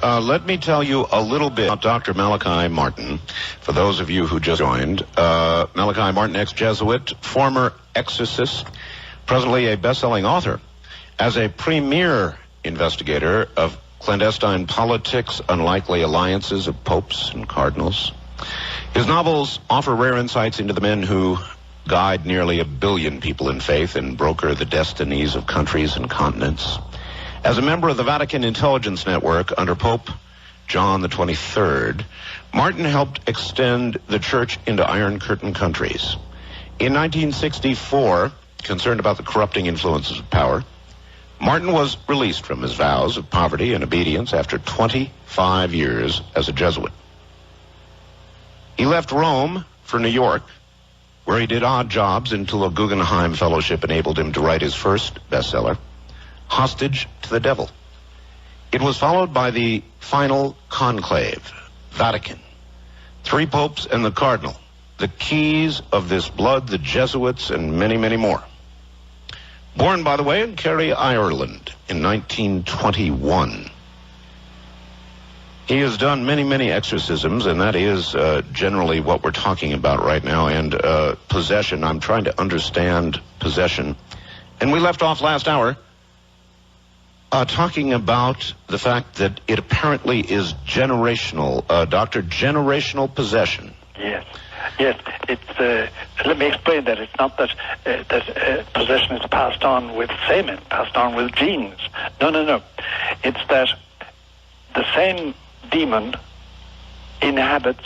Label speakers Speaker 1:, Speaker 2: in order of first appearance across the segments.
Speaker 1: Let me tell you a little bit about Dr. Malachi Martin. For those of you who just joined, Malachi Martin, ex-Jesuit, former exorcist, presently a best-selling author. As a premier investigator of clandestine politics, unlikely alliances of popes and cardinals, his novels offer rare insights into the men who guide nearly 1 billion people in faith and broker the destinies of countries and continents. As a member of the Vatican Intelligence Network under Pope John the 23rd, Martin helped extend the church into Iron Curtain countries. In 1964, concerned about the corrupting influences of power, Martin was released from his vows of poverty and obedience after 25 years as a Jesuit. He left Rome for New York, where he did odd jobs until a Guggenheim Fellowship enabled him to write his first bestseller, Hostage to the Devil. It was followed by the final conclave, Vatican, 3 popes and the cardinal, the keys of this blood, the Jesuits, and many, many more. Born, by the way, in Kerry, Ireland in 1921. He has done many, many exorcisms, and that is generally what we're talking about right now, and possession. I'm trying to understand possession. And we left off last hour talking about the fact that it apparently is generational, Doctor, generational possession.
Speaker 2: Yes. Yes, it's. Let me explain that. It's not that possession is passed on with semen, passed on with genes. No. It's that the same demon inhabits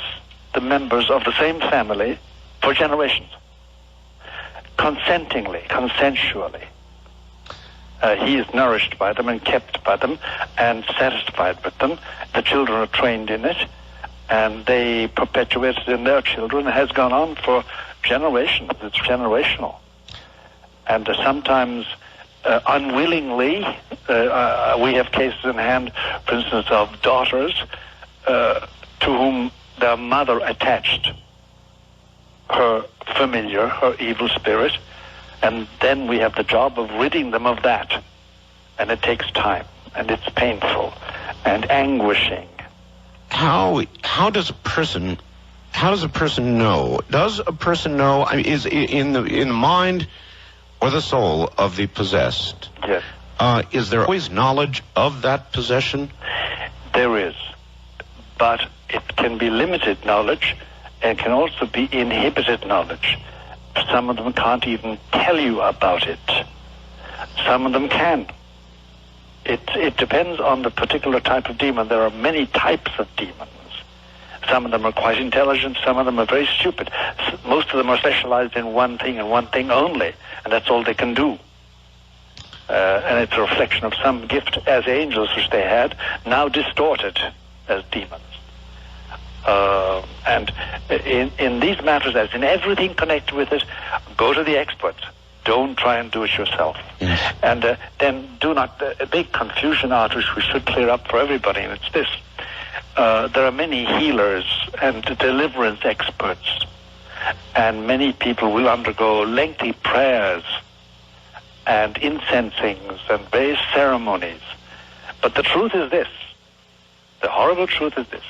Speaker 2: the members of the same family for generations, consensually. He is nourished by them and kept by them and satisfied with them. The children are trained in it, and they perpetuate it in their children. It has gone on for generations. It's generational. And sometimes unwillingly, we have cases in hand, for instance, of daughters to whom their mother attached her familiar, her evil spirit, and then we have the job of ridding them of that. And it takes time, and it's painful and anguishing.
Speaker 1: How does a person know? Does a person know? I mean, is in the mind or the soul of the possessed?
Speaker 2: Yes.
Speaker 1: Is there always knowledge of that possession?
Speaker 2: There is, but it can be limited knowledge, and can also be inhibited knowledge. Some of them can't even tell you about it. Some of them can. It depends on the particular type of demon. There are many types of demons. Some of them are quite intelligent. Some of them are very stupid. Most of them are specialized in one thing and one thing only, and that's all they can do. And it's a reflection of some gift as angels which they had, now distorted as demons. And in these matters, as in everything connected with it, go to the experts. Don't try and do it yourself.
Speaker 1: Yes.
Speaker 2: And then do not, a big confusion out which we should clear up for everybody, and it's this. There are many healers and deliverance experts, and many people will undergo lengthy prayers and incensings and various ceremonies. But the truth is this, the horrible truth is this,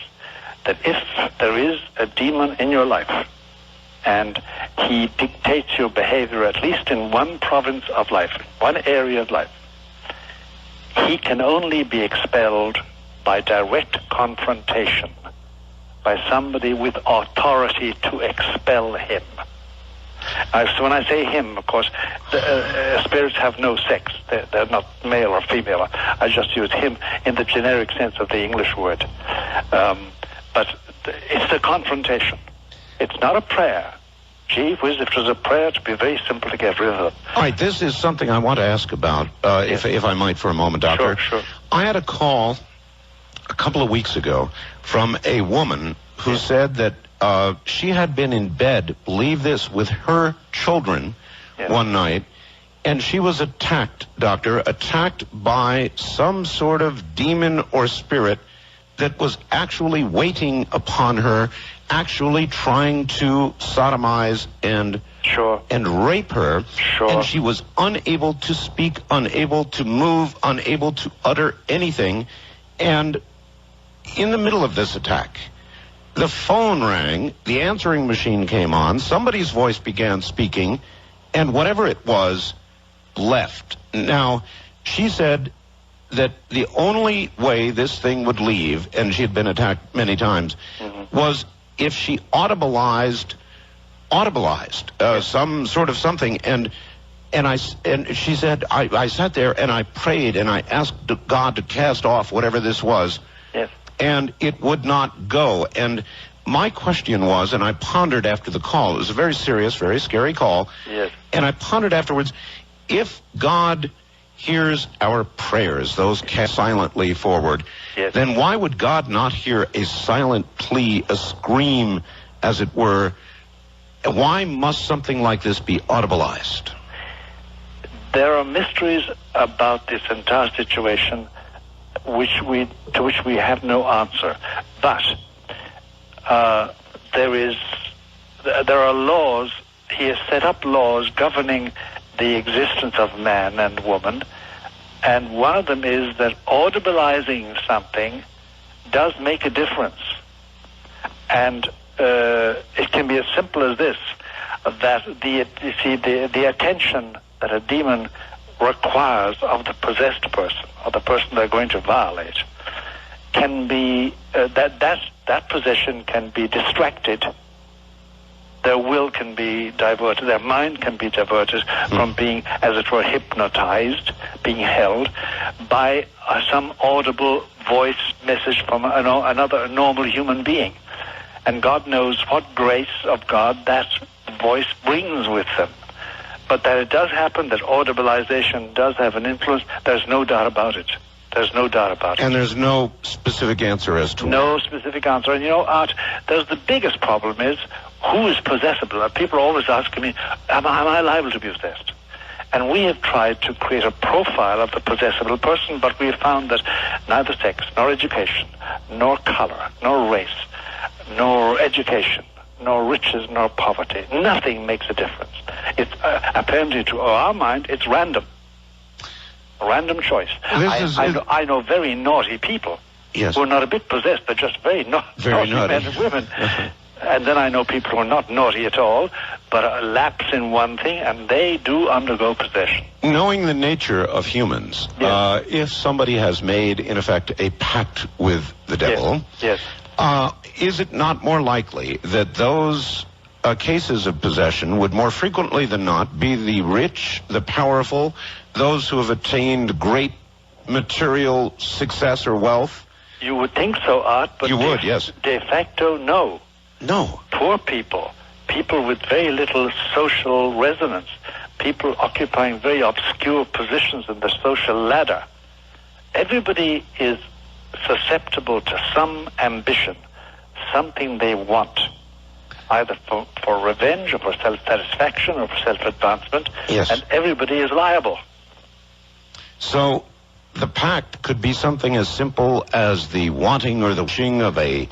Speaker 2: that if there is a demon in your life and he dictates your behavior, at least in one province of life, one area of life, he can only be expelled by direct confrontation, by somebody with authority to expel him. So when I say him, of course, spirits have no sex. They're not male or female. I just use him in the generic sense of the English word. But it's the confrontation. It's not a prayer. Gee whiz, if it was a prayer, it'd be very simple to get rid of them.
Speaker 1: All right, this is something I want to ask about, if I might for a moment, Doctor.
Speaker 2: Sure.
Speaker 1: I had a call a couple of weeks ago from a woman who said that she had been in bed, believe this, with her children one night, and she was attacked, Doctor, attacked by some sort of demon or spirit that was actually waiting upon her, actually trying to sodomize and rape her. And she was unable to speak, unable to move, unable to utter anything. And in the middle of this attack, the phone rang, the answering machine came on, somebody's voice began speaking, and whatever it was left. Now, she said that the only way this thing would leave, and she had been attacked many times, was if she audibilized some sort of something. And she said, I sat there and I prayed and I asked God to cast off whatever this was.
Speaker 2: Yes.
Speaker 1: And it would not go. And my question was, and I pondered after the call, it was a very serious, very scary call.
Speaker 2: Yes.
Speaker 1: And I pondered afterwards, if God hears our prayers, those cast silently forward,
Speaker 2: yes,
Speaker 1: then why would God not hear a silent plea, a scream, as it were? Why must something like this be audibilized?
Speaker 2: There are mysteries about this entire situation to which we have no answer. But there are laws. He has set up laws governing the existence of man and woman, and one of them is that audibilizing something does make a difference. And it can be as simple as this, that the attention that a demon requires of the possessed person, or the person they're going to violate, can be, that possession can be distracted. Their will can be diverted, their mind can be diverted from being, as it were, hypnotized, being held by some audible voice message from another normal human being. And God knows what grace of God that voice brings with them. But that it does happen, that audibilization does have an influence, there's no doubt about it. There's no doubt about it.
Speaker 1: And there's no specific answer as to
Speaker 2: no specific answer. And Art, there's the biggest problem is, who is possessible? People are always asking me, am I liable to be possessed? And we have tried to create a profile of the possessible person, but we have found that neither sex, nor education, nor color, nor race, nor education, nor riches, nor poverty, nothing makes a difference. It's apparently, to our mind, it's random. A random choice. I know very naughty people,
Speaker 1: yes,
Speaker 2: who are not a bit possessed, they're just very naughty men and women. And then I know people who are not naughty at all, but lapse in one thing, and they do undergo possession.
Speaker 1: Knowing the nature of humans,
Speaker 2: yes,
Speaker 1: if somebody has made, in effect, a pact with the devil,
Speaker 2: yes,
Speaker 1: is it not more likely that those cases of possession would more frequently than not be the rich, the powerful, those who have attained great material success or wealth?
Speaker 2: You would think so, Art, but
Speaker 1: you would, yes.
Speaker 2: De facto, no.
Speaker 1: No.
Speaker 2: Poor people, people with very little social resonance, people occupying very obscure positions in the social ladder. Everybody is susceptible to some ambition, something they want, either for revenge or for self-satisfaction or for self-advancement,
Speaker 1: yes,
Speaker 2: and everybody is liable.
Speaker 1: So the pact could be something as simple as the wanting or the wishing of a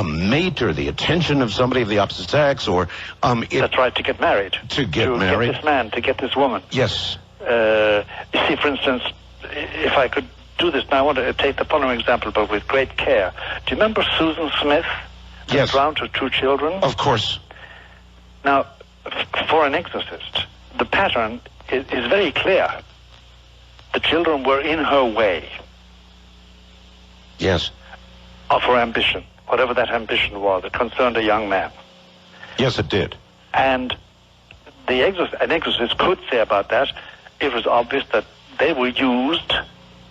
Speaker 1: mate, or the attention of somebody of the opposite sex, or
Speaker 2: that's right, to get married.
Speaker 1: To get married.
Speaker 2: To get this man, to get this woman.
Speaker 1: Yes.
Speaker 2: You see, for instance, if I could do this now, I want to take the following example, but with great care. Do you remember Susan Smith?
Speaker 1: Yes.
Speaker 2: Drowned her 2 children?
Speaker 1: Of course.
Speaker 2: Now, for an exorcist, the pattern is very clear. The children were in her way.
Speaker 1: Yes.
Speaker 2: Of her ambition, whatever that ambition was. It concerned a young man.
Speaker 1: Yes, it did.
Speaker 2: And an exorcist could say about that, it was obvious that they were used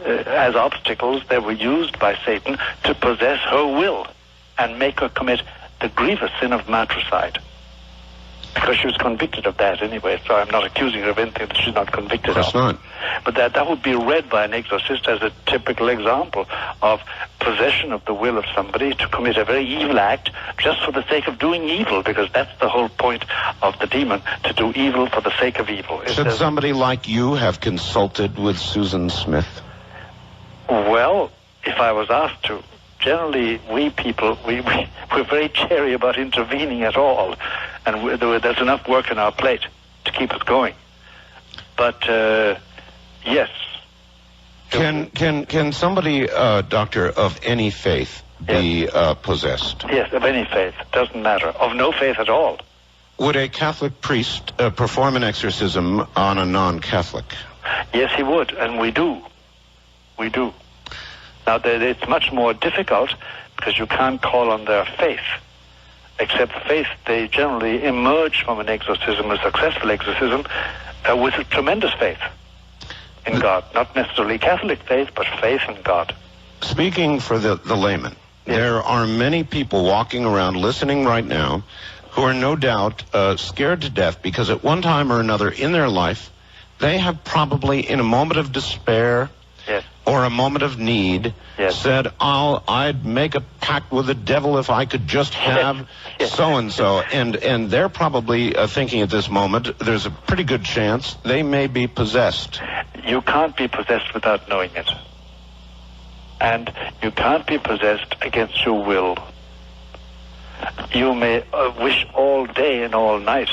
Speaker 2: as obstacles, they were used by Satan to possess her will and make her commit the grievous sin of matricide. Because she was convicted of that anyway, so I'm not accusing her of anything that she's not convicted of.
Speaker 1: Of course not.
Speaker 2: But that would be read by an exorcist as a typical example of possession of the will of somebody to commit a very evil act just for the sake of doing evil, because that's the whole point of the demon, to do evil for the sake of evil.
Speaker 1: Should somebody like you have consulted with Susan Smith?
Speaker 2: Well, if I was asked to, generally we people, we're very chary about intervening at all, and there's enough work on our plate to keep us going. But yes.
Speaker 1: Can somebody, doctor, of any faith be possessed?
Speaker 2: Yes, of any faith. Doesn't matter. Of no faith at all.
Speaker 1: Would a Catholic priest perform an exorcism on a non-Catholic?
Speaker 2: Yes, he would, and we do. We do. Now, it's much more difficult because you can't call on their faith. Except faith, they generally emerge from an exorcism, a successful exorcism, with a tremendous faith in God. Not necessarily Catholic faith, but faith in God.
Speaker 1: Speaking for the layman, there are many people walking around listening right now who are no doubt scared to death because at one time or another in their life, they have probably in a moment of despair or a moment of need said, I'd make a pact with the devil if I could just have so-and-so. And they're probably thinking at this moment, there's a pretty good chance they may be possessed.
Speaker 2: You can't be possessed without knowing it. And you can't be possessed against your will. You may wish all day and all night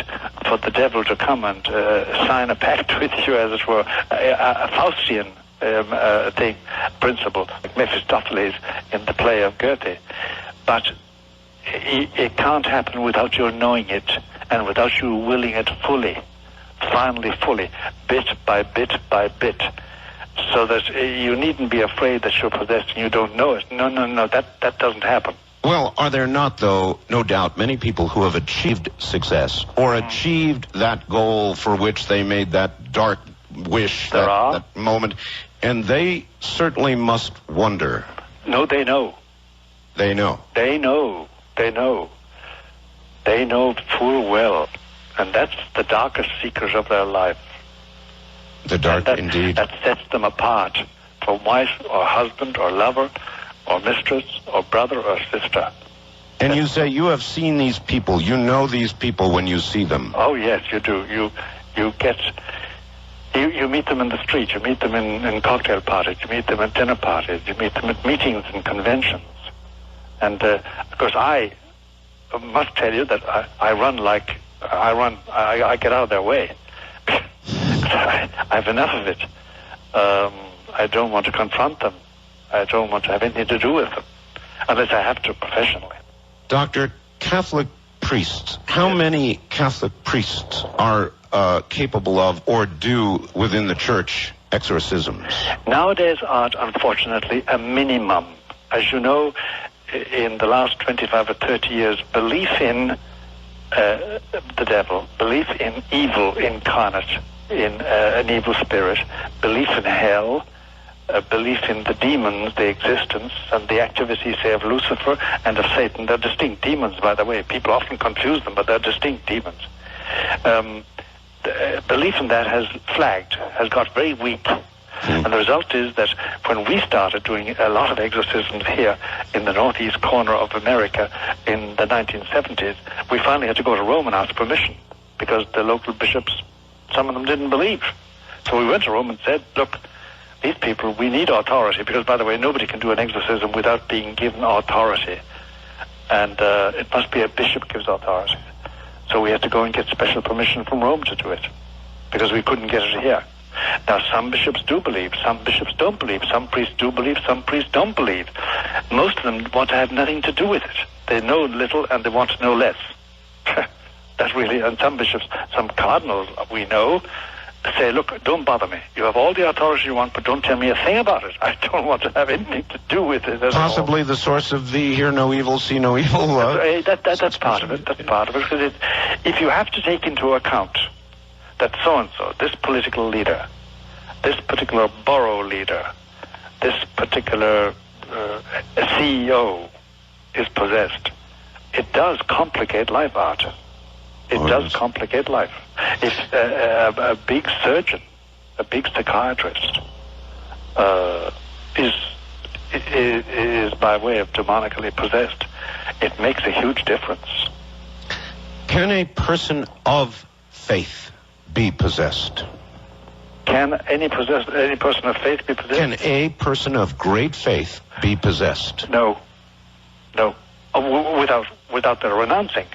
Speaker 2: for the devil to come and sign a pact with you, as it were, a Faustian principle, like Mephistopheles in the play of Goethe. But it can't happen without your knowing it and without you willing it fully, finally fully, bit by bit by bit. So that you needn't be afraid that you're possessed and you don't know it. No, that doesn't happen.
Speaker 1: Well, are there not, though, no doubt, many people who have achieved success or achieved that goal for which they made that dark wish, that moment, and they certainly must wonder.
Speaker 2: No, they know.
Speaker 1: They know.
Speaker 2: They know. They know. They know full well. And that's the darkest secret of their life.
Speaker 1: The dark, indeed.
Speaker 2: That sets them apart from wife or husband or lover or mistress or brother or sister.
Speaker 1: And you say you have seen these people, you know these people when you see them.
Speaker 2: Oh, yes, you do. You meet them in the street, you meet them in cocktail parties, you meet them at dinner parties, you meet them at meetings and conventions. And, of course, I must tell you that I get out of their way. I have enough of it. I don't want to confront them. I don't want to have anything to do with them, unless I have to professionally.
Speaker 1: Doctor, Catholic priests, how many Catholic priests are capable of or do within the church exorcisms?
Speaker 2: Nowadays, Art, unfortunately, a minimum. As you know, in the last 25 or 30 years, belief in the devil, belief in evil incarnate, in an evil spirit, belief in hell, belief in the demons, their existence, and the activities, say, of Lucifer and of Satan. They're distinct demons, by the way. People often confuse them, but they're distinct demons. Belief in that has flagged, has got very weak. And the result is that when we started doing a lot of exorcisms here in the northeast corner of America in the 1970s, we finally had to go to Rome and ask permission because the local bishops, some of them didn't believe. So we went to Rome and said, look, these people, we need authority because, by the way, nobody can do an exorcism without being given authority. And it must be a bishop gives authority. So we had to go and get special permission from Rome to do it because we couldn't get it here. Now, some bishops do believe, some bishops don't believe, some priests do believe, some priests don't believe. Most of them want to have nothing to do with it. They know little and they want to know less. That's really, and some bishops, some cardinals we know, say, look, don't bother me. You have all the authority you want, but don't tell me a thing about it. I don't want to have anything to do with it at all.
Speaker 1: Possibly the source of the hear no evil, see no evil.
Speaker 2: That's part of it. That's part of it. Because if you have to take into account that so-and-so, this political leader, this particular borough leader, this particular CEO is possessed, it does complicate life, Art. It does complicate life. If a big surgeon, a big psychiatrist is by way of demonically possessed, it makes a huge difference.
Speaker 1: Can a person of faith be possessed?
Speaker 2: Can any person of faith be possessed?
Speaker 1: Can a person of great faith be possessed?
Speaker 2: No. Without their renouncing.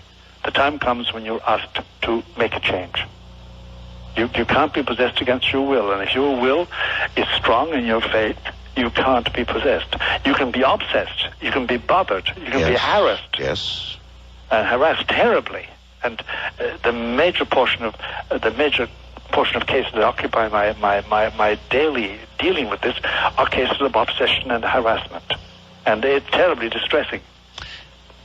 Speaker 2: The time comes when you're asked to make a change. You can't be possessed against your will, and if your will is strong in your faith, You can't be possessed. You can be obsessed. You can be bothered. You can be harassed.
Speaker 1: Yes.
Speaker 2: And harassed terribly. And the major portion of cases that occupy my daily dealing with this are cases of obsession and harassment, and they're terribly distressing.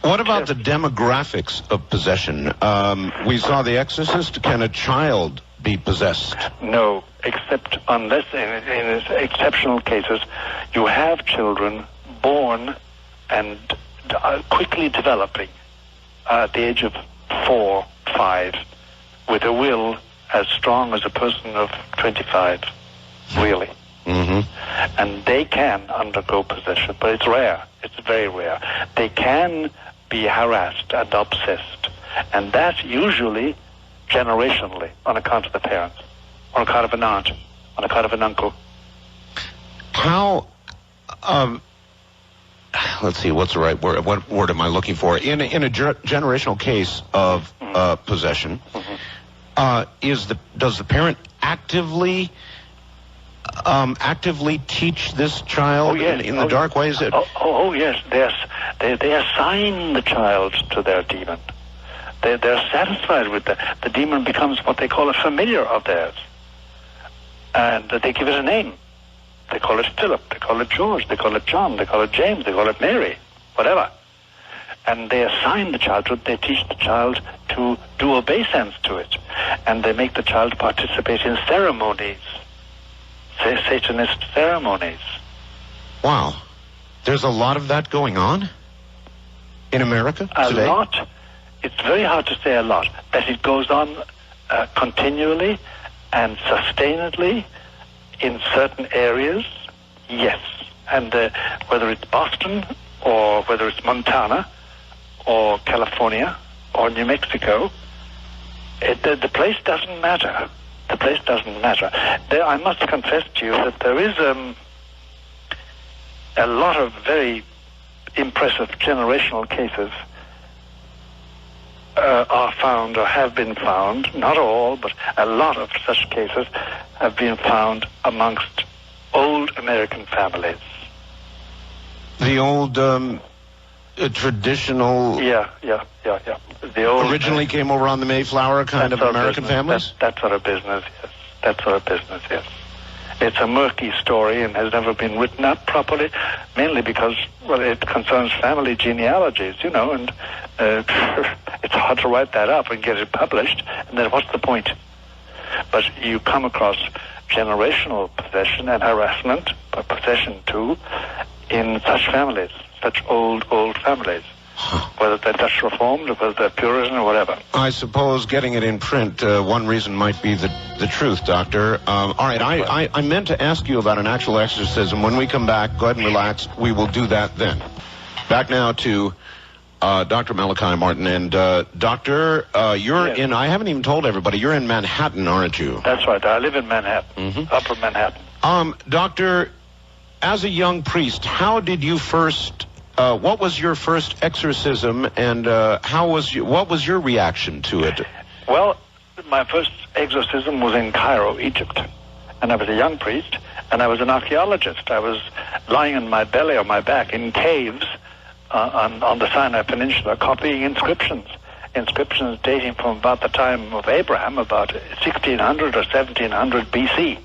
Speaker 1: What about the demographics of possession? We saw The Exorcist. Can a child be possessed?
Speaker 2: No, except unless in exceptional cases you have children born and quickly developing at the age of 4, 5, with a will as strong as a person of 25, really. Mm-hmm. And they can undergo possession, but it's rare. It's very rare. They can be harassed and obsessed, and that usually generationally, on account of the parents, on account of an aunt, on account of an uncle.
Speaker 1: How, let's see, what's the right word? What word am I looking for? In a generational case of possession, does the parent actively teach this child in the dark ways?
Speaker 2: Yes, they assign the child to their demon. They're satisfied with the demon becomes what they call a familiar of theirs, and they give it a name. They call it Philip, they call it George, they call it John, they call it James, they call it Mary, whatever. And they assign the child to it. They teach the child to do obeisance to it, and they make the child participate in ceremonies, Satanist ceremonies.
Speaker 1: Wow, there's a lot of that going on in America today?
Speaker 2: A lot. It's very hard to say a lot, but it goes on continually and sustainedly in certain areas, yes. And whether it's Boston or whether it's Montana or California or New Mexico, the place doesn't matter. The place doesn't matter. I must confess to you that there is a lot of very impressive generational cases are found or have been found, not all, but a lot of such cases have been found amongst old American families.
Speaker 1: The old traditional...
Speaker 2: Yeah. The old
Speaker 1: originally came over on the Mayflower kind of American families?
Speaker 2: That sort of business, yes. That sort of business, yes. It's a murky story and has never been written up properly, mainly because, well, it concerns family genealogies, and it's hard to write that up and get it published, and then what's the point? But you come across generational possession and harassment, but possession too, in such families, such old families. Whether they're Dutch Reformed or whether they're Puritan or whatever.
Speaker 1: I suppose getting it in print, one reason might be the truth, Doctor. All right, I meant to ask you about an actual exorcism. When we come back, go ahead and relax. We will do that then. Back now to Dr. Malachi Martin. And Doctor, you're in, I haven't even told everybody, you're in Manhattan, aren't you?
Speaker 2: That's right. I live in Manhattan, Upper Manhattan.
Speaker 1: Doctor, as a young priest, how did you first... what was your first exorcism, and what was your reaction to it?
Speaker 2: Well, my first exorcism was in Cairo, Egypt, and I was a young priest, and I was an archaeologist. I was lying on my belly or my back in caves on the Sinai Peninsula, copying inscriptions dating from about the time of Abraham, about 1600 or 1700 BC.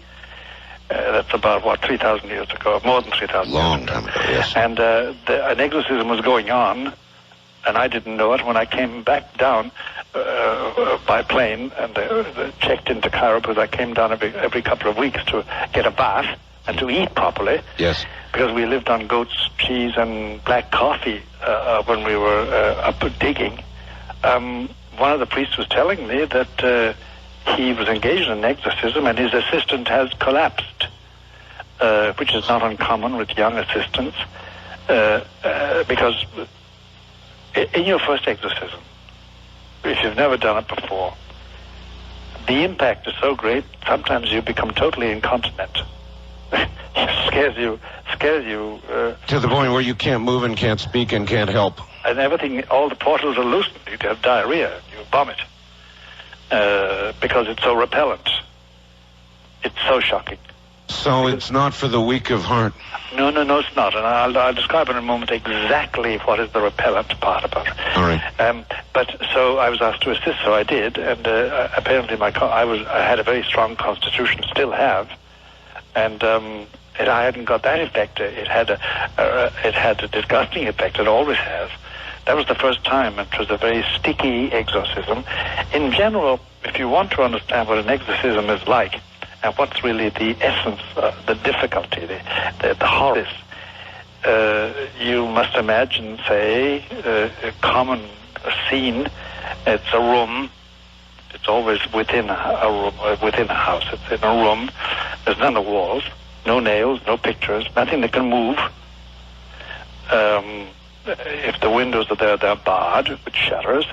Speaker 2: That's about, 3,000 years ago, more than 3,000 years ago.
Speaker 1: Long time ago, yes.
Speaker 2: And an exorcism was going on, and I didn't know it when I came back down by plane and checked into Cairo, because I came down every couple of weeks to get a bath and to eat properly.
Speaker 1: Yes.
Speaker 2: Because we lived on goat's cheese and black coffee when we were up digging. One of the priests was telling me that he was engaged in an exorcism and his assistant has collapsed, which is not uncommon with young assistants, because in your first exorcism, if you've never done it before, the impact is so great, sometimes you become totally incontinent. It scares you.
Speaker 1: To the point where you can't move and can't speak and can't help.
Speaker 2: And everything, all the portals are loosened. You have diarrhea, you vomit. Because it's so repellent. It's so shocking.
Speaker 1: So it's not for the weak of heart.
Speaker 2: No, it's not. And I'll describe in a moment exactly what is the repellent part about it.
Speaker 1: All right.
Speaker 2: But so I was asked to assist, so I did. And apparently I had a very strong constitution, still have. And I hadn't got that effect. It had a disgusting effect. It always has. That was the first time. It was a very sticky exorcism. In general, if you want to understand what an exorcism is like, and what's really the essence, the difficulty, the horror, you must imagine, say, a common scene. It's a room. It's always within a room, within a house. It's in a room. There's none of walls, no nails, no pictures, nothing that can move. If the windows are there, they're barred with shutters.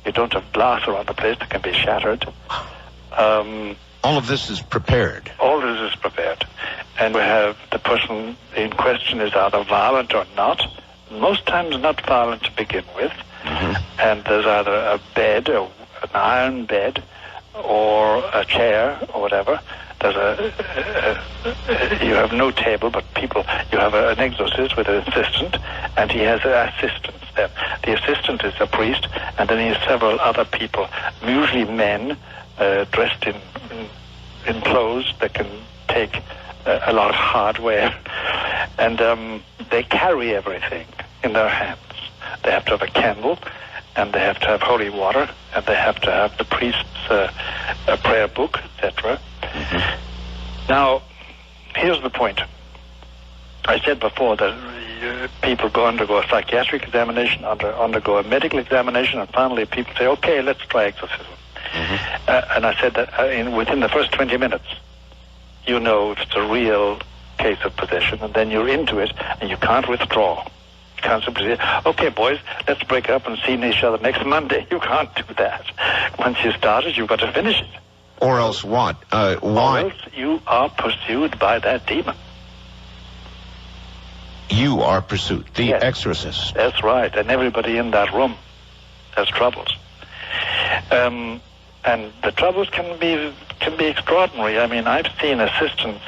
Speaker 2: You don't have glass around the place that can be shattered.
Speaker 1: All of this is prepared.
Speaker 2: All this is prepared. And we have the person in question is either violent or not. Most times not violent to begin with. Mm-hmm. And there's either a bed, an iron bed, or a chair, or whatever. There's you have no table, but you have an exorcist with an assistant, and he has assistants there. The assistant is a priest, and then he has several other people, usually men, dressed in clothes that can take a lot of hardware, and they carry everything in their hands. They have to have a candle, and they have to have holy water, and they have to have the priest's prayer book, etc. Mm-hmm. Now, here's the point. I said before that people undergo a psychiatric examination, undergo a medical examination, and finally people say, okay, let's try exorcism. Mm-hmm. And I said that within the first 20 minutes, you know if it's a real case of possession, and then you're into it, and you can't withdraw. You can't simply say, okay, boys, let's break up and see each other next Monday. You can't do that. Once you started, you've got to finish it.
Speaker 1: Or else what? Why?
Speaker 2: Or else you are pursued by that demon.
Speaker 1: You are pursued. The
Speaker 2: yes.
Speaker 1: exorcist.
Speaker 2: That's right. And everybody in that room has troubles. And the troubles can be extraordinary. I mean, I've seen assistants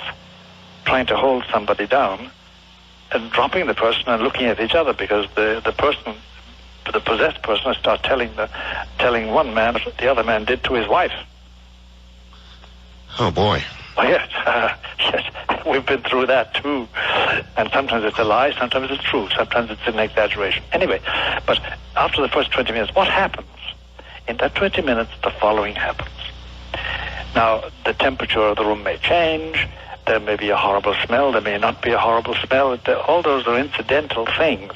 Speaker 2: trying to hold somebody down and dropping the person and looking at each other because the possessed person starts telling one man what the other man did to his wife.
Speaker 1: Oh boy.
Speaker 2: Oh yes, yes, we've been through that too. And sometimes it's a lie, sometimes it's true, sometimes it's an exaggeration. Anyway, but after the first 20 minutes, what happens? In that 20 minutes, the following happens. Now, the temperature of the room may change. There may be a horrible smell. There may not be a horrible smell. All those are incidental things.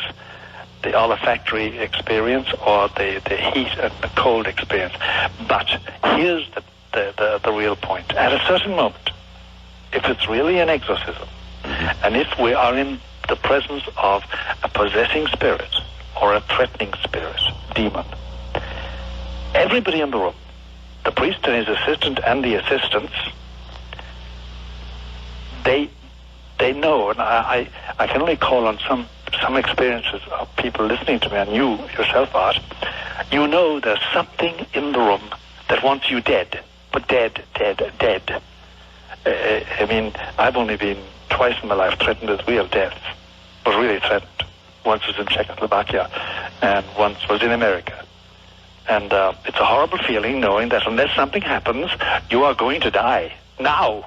Speaker 2: The olfactory experience or the heat and the cold experience. But here's the real point. At a certain moment, if it's really an exorcism, and if we are in the presence of a possessing spirit or a threatening spirit, demon, everybody in the room, the priest and his assistant and the assistants, they know, and I can only call on some experiences of people listening to me, and you yourself, Art, you know there's something in the room that wants you dead, but dead. I mean, I've only been twice in my life threatened with real death, but really threatened. Once was in Czechoslovakia, and once was in America. And it's a horrible feeling knowing that unless something happens, you are going to die now.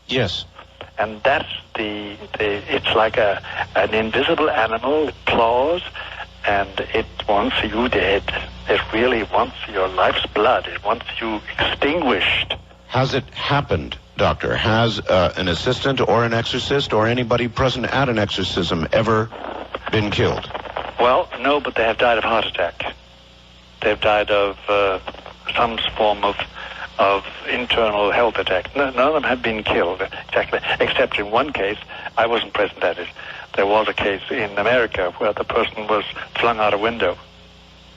Speaker 1: Yes.
Speaker 2: And that's it's like an invisible animal with claws, and it wants you dead. It really wants your life's blood. It wants you extinguished.
Speaker 1: Has it happened, Doctor? Has an assistant or an exorcist or anybody present at an exorcism ever been killed?
Speaker 2: Well, no, but they have died of heart attack. They've died of some form of internal health attack. None of them have been killed, exactly, except in one case. I wasn't present at it. There was a case in America where the person was flung out a window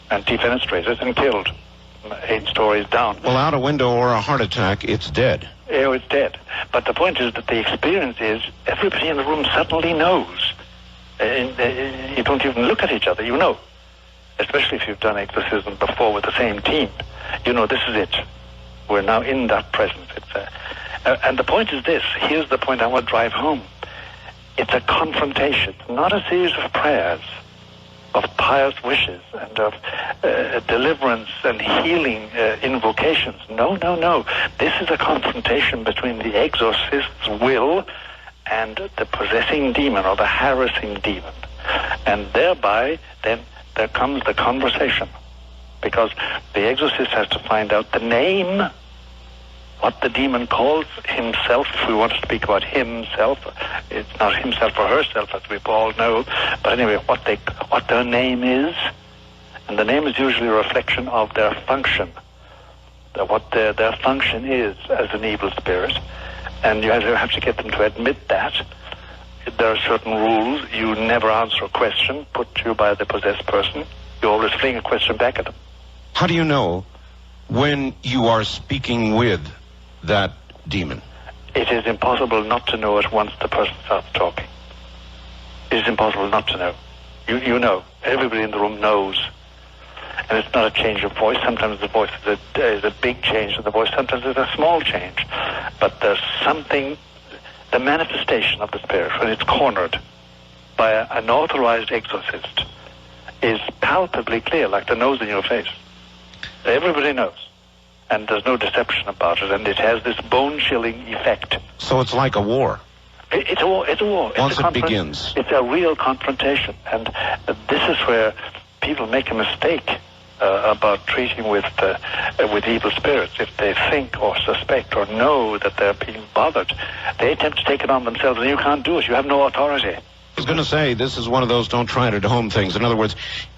Speaker 2: and defenestrated and killed 8 stories down.
Speaker 1: Well, out a window or a heart attack, it's dead.
Speaker 2: Oh, it's dead. But the point is that the experience is everybody in the room suddenly knows. You don't even look at each other, you know. Especially if you've done exorcism before with the same team. You know, this is it. We're now in that presence. And the point is this. Here's the point I want to drive home. It's a confrontation, not a series of prayers, of pious wishes, and of deliverance and healing invocations. No, no, no. This is a confrontation between the exorcist's will and the possessing demon or the harassing demon. And thereby, then, there comes the conversation. Because the exorcist has to find out the name, what the demon calls himself. If we want to speak about himself, it's not himself or herself, as we all know. But anyway, what their name is. And the name is usually a reflection of their function, what their function is as an evil spirit. And you have to get them to admit that. There are certain rules. You never answer a question put to you by the possessed person. You always fling a question back at them.
Speaker 1: How do you know when you are speaking with that demon?
Speaker 2: It is impossible not to know it once the person starts talking. It is impossible not to know. You know. Everybody in the room knows. And it's not a change of voice. Sometimes the voice is a big change in the voice. Sometimes it's a small change. But there's something, the manifestation of the spirit, when it's cornered by an authorized exorcist, is palpably clear, like the nose in your face. Everybody knows. And there's no deception about it. And it has this bone-chilling effect.
Speaker 1: So it's like a war.
Speaker 2: It's a war. It's a war.
Speaker 1: Once it begins.
Speaker 2: It's a real confrontation. And this is where people make a mistake about treating with evil spirits. If they think or suspect or know that they're being bothered, they attempt to take it on themselves, and you can't do it. You have no authority.
Speaker 1: I was going to say, this is one of those don't try it at home things. In other words,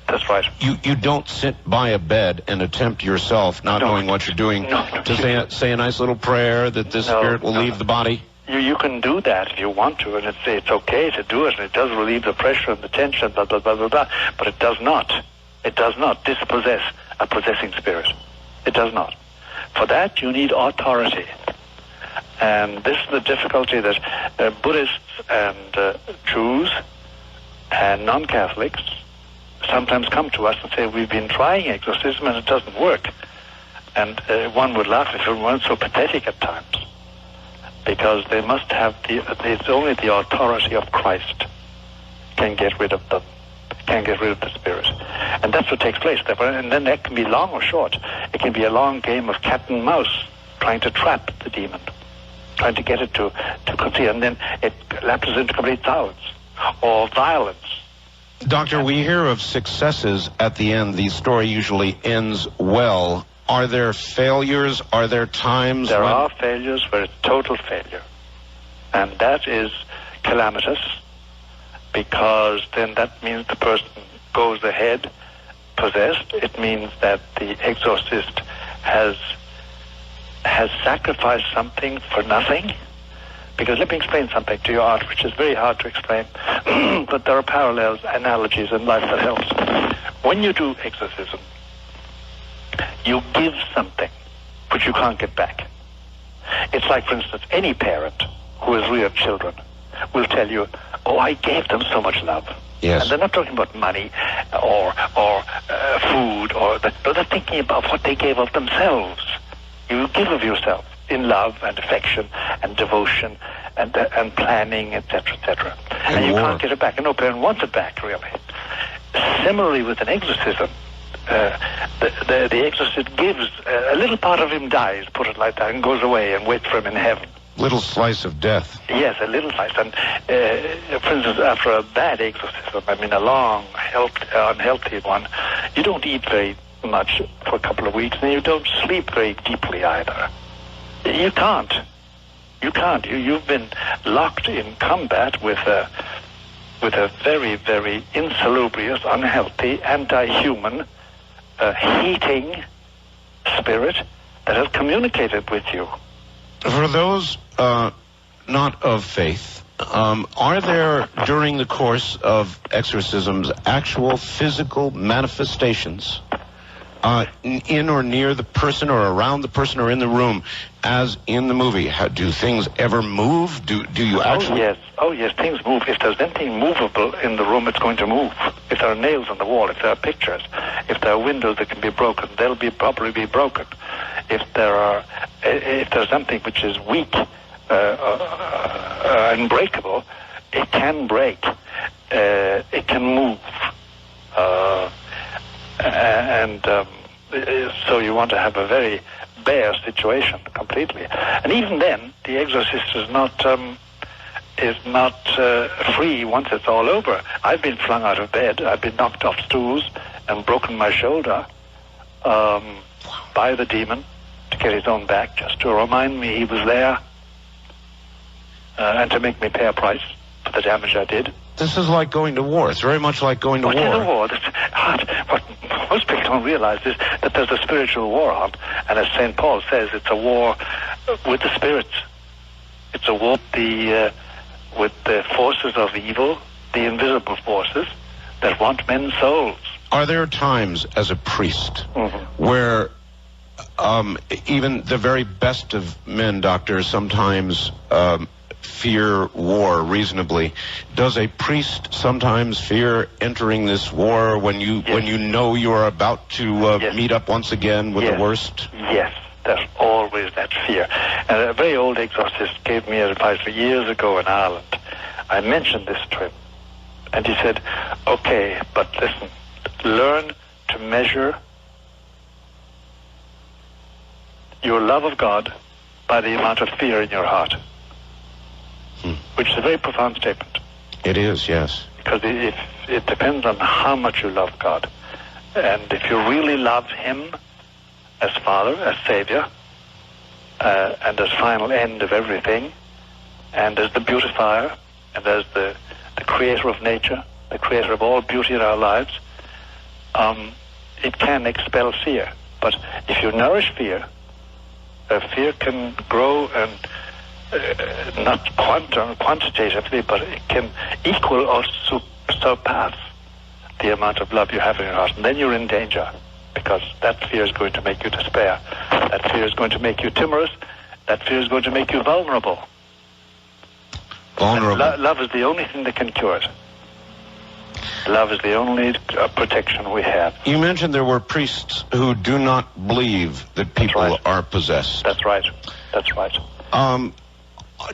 Speaker 2: that's right.
Speaker 1: You don't sit by a bed and attempt yourself, not knowing what you're doing, to say a nice little prayer that this spirit will leave the body.
Speaker 2: You can do that if you want to, and it's okay to do it, and it does relieve the pressure and the tension, blah, blah, blah, blah, blah, but it does not dispossess a possessing spirit. It does not. For that, you need authority. And this is the difficulty that Buddhists and Jews and non-Catholics sometimes come to us and say, we've been trying exorcism and it doesn't work. And one would laugh if it weren't so pathetic at times. Because they must have it's only the authority of Christ can get rid of them, can get rid of the spirit. And that's what takes place. And then that can be long or short. It can be a long game of cat and mouse, trying to trap the demon, trying to get it to conceal, and then it lapses into complete silence or violence.
Speaker 1: Doctor, we hear of successes at the end. The story usually ends well. Are there failures? Are there times
Speaker 2: There are failures where it's total failure. And that is calamitous, because then that means the person goes ahead possessed. It means that the exorcist has sacrificed something for nothing. Because let me explain something to you, Art, which is very hard to explain, but there are parallels, analogies in life that helps. When you do exorcism, you give something which you can't get back. It's like, for instance, any parent who has reared children will tell you, oh, I gave them so much love.
Speaker 1: Yes.
Speaker 2: And they're not talking about money or food, but they're thinking about what they gave of themselves. You give of yourself in love and affection and devotion and planning, etc., etc. And you can't get it back. And no parent wants it back, really. Similarly, with an exorcism, the exorcist gives, a little part of him dies, put it like that, and goes away and waits for him in heaven.
Speaker 1: Little slice of death.
Speaker 2: Yes, a little slice. And for instance, after a bad exorcism, I mean a long, unhealthy one, you don't eat very much for a couple of weeks, and you don't sleep very deeply either. You can't. You've been locked in combat with a very, very insalubrious, unhealthy, anti-human, heating spirit that has communicated with you.
Speaker 1: For those not of faith, are there, during the course of exorcisms, actual physical manifestations in or near the person or around the person or in the room, as in the movie? Do things ever move? Do you actually...
Speaker 2: Oh yes, things move. If there's anything movable in the room, it's going to move. If there are nails on the wall, if there are pictures, if there are windows that can be broken, they'll probably be broken. if there's something which is weak, unbreakable, it can break, it can move, so you want to have a very bare situation completely. And even then, the exorcist is not free once it's all over. I've been flung out of bed. I've been knocked off stools and broken my shoulder by the demon to get his own back, just to remind me he was there and to make me pay a price for the damage I did.
Speaker 1: This is like going to war. It's very much like going to war.
Speaker 2: It is a war. What most people don't realize is that there's a spiritual war on, and as St. Paul says, it's a war with the spirits. It's a war with the forces of evil, the invisible forces that want men's souls.
Speaker 1: Are there times as a priest where even the very best of men, doctors, sometimes fear war reasonably? Does a priest sometimes fear entering this war when you know you're about to meet up once again with the worst?
Speaker 2: Yes, there's always that fear. And a very old exorcist gave me advice years ago in Ireland. I mentioned this to him, and he said, okay, but listen, learn to measure your love of God by the amount of fear in your heart. Which is a very profound statement.
Speaker 1: It is, yes.
Speaker 2: Because it depends on how much you love God. And if you really love Him as Father, as Savior, and as final end of everything, and as the beautifier, and as the creator of nature, the creator of all beauty in our lives, it can expel fear. But if you nourish fear, fear can grow and not quantitatively, but it can equal or surpass the amount of love you have in your heart. And then you're in danger, because that fear is going to make you despair. That fear is going to make you timorous. That fear is going to make you vulnerable. Love is the only thing that can cure it. Love is the only protection we have.
Speaker 1: You mentioned there were priests who do not believe that people are possessed.
Speaker 2: That's right. That's right.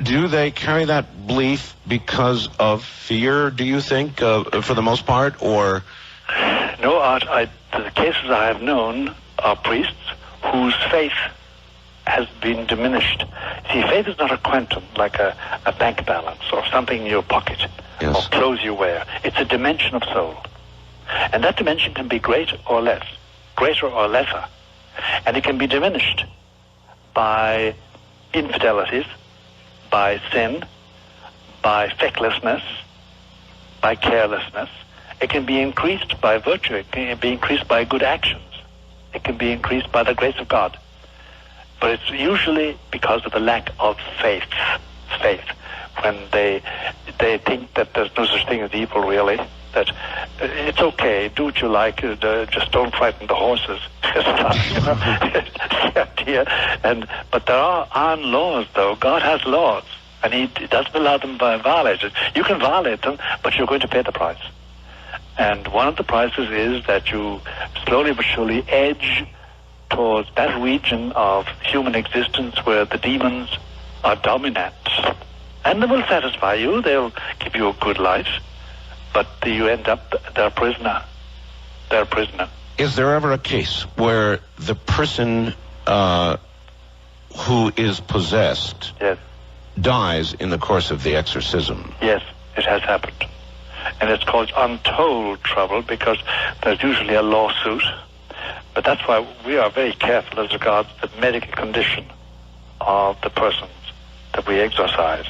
Speaker 1: Do they carry that belief because of fear, do you think, for the most part, or?
Speaker 2: No, the cases I have known are priests whose faith has been diminished. See, faith is not a quantum, like a bank balance or something in your pocket or clothes you wear. It's a dimension of soul. And that dimension can be greater or lesser. And it can be diminished by infidelities, by sin, by fecklessness, by carelessness. It can be increased by virtue. It can be increased by good actions. It can be increased by the grace of God. But it's usually because of the lack of faith. When they think that there's no such thing as evil, really, that it's okay, do what you like, just don't frighten the horses. But there are laws, though. God has laws, and He doesn't allow them to violate it. You can violate them, but you're going to pay the price. And one of the prices is that you slowly but surely edge towards that region of human existence where the demons are dominant. And they will satisfy you, they'll give you a good life, but you end up their prisoner. Their prisoner.
Speaker 1: Is there ever a case where the person who is possessed dies in the course of the exorcism?
Speaker 2: Yes, it has happened. And it's caused untold trouble because there's usually a lawsuit. But that's why we are very careful as regards the medical condition of the persons that we exorcise.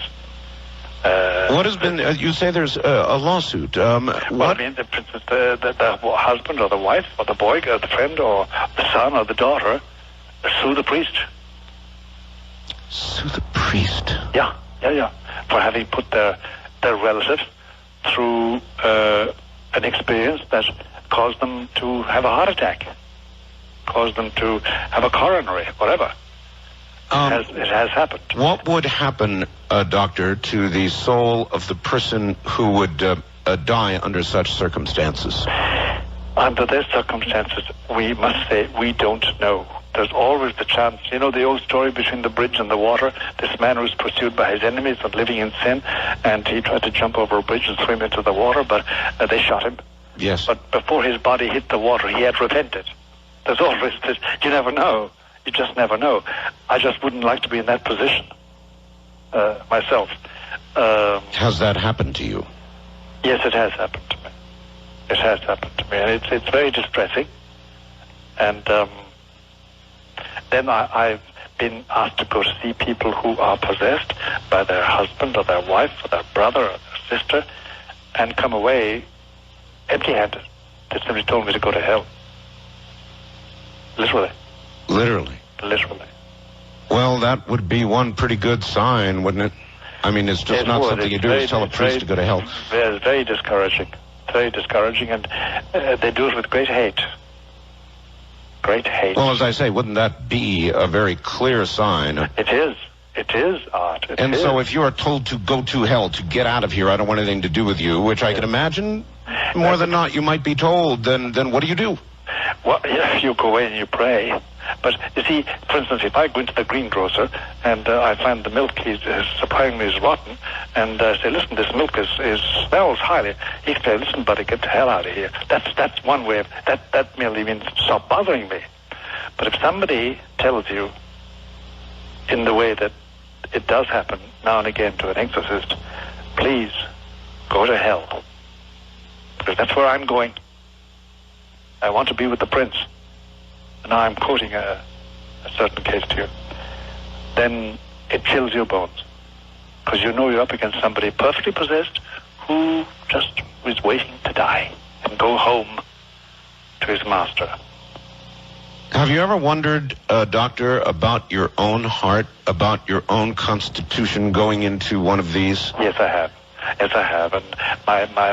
Speaker 1: What has been, you say there's a lawsuit.
Speaker 2: Well, I mean, for instance, the husband or the wife or the boy or the friend or the son or the daughter sue the priest.
Speaker 1: Sue the priest?
Speaker 2: Yeah. For having put their relative through an experience that caused them to have a heart attack, caused them to have a coronary, whatever. It has happened.
Speaker 1: What would happen, Doctor, to the soul of the person who would die under such circumstances?
Speaker 2: Under those circumstances, we must say we don't know. There's always the chance. You know the old story between the bridge and the water? This man was pursued by his enemies and living in sin, and he tried to jump over a bridge and swim into the water, but they shot him.
Speaker 1: Yes.
Speaker 2: But before his body hit the water, he had repented. There's always this. You never know. You just never know. I just wouldn't like to be in that position myself.
Speaker 1: Has that happened to you?
Speaker 2: Yes, it has happened to me. It has happened to me, and it's very distressing. And then I've been asked to go to see people who are possessed by their husband or their wife or their brother or their sister, and come away empty-handed. They simply told me to go to hell. Literally.
Speaker 1: Literally?
Speaker 2: Literally.
Speaker 1: Well, that would be one pretty good sign, wouldn't it? I mean, it's just not something you do is tell a priest to go to hell.
Speaker 2: It's very discouraging. Very discouraging, and they do it with great hate. Great hate.
Speaker 1: Well, as I say, wouldn't that be a very clear sign?
Speaker 2: It is. It is, Art. It is.
Speaker 1: So if you are told to go to hell, to get out of here, I don't want anything to do with you, which I can imagine more than not you might be told, then what do you do?
Speaker 2: Well, yeah, you go away and you pray. But you see, for instance, if I go into the greengrocer and I find the milk he's supplying me is rotten, and say, listen, this milk is smells highly, he can say, listen, buddy, get the hell out of here. That's one way of that merely means stop bothering me. But if somebody tells you in the way that it does happen now and again to an exorcist, please go to hell, because that's where I'm going. I want to be with the prince. And now I'm quoting a certain case to you. Then it chills your bones, because you know you're up against somebody perfectly possessed who just is waiting to die and go home to his master.
Speaker 1: Have you ever wondered, Doctor, about your own heart, about your own constitution going into one of these?
Speaker 2: Yes, I have. Yes, I have. And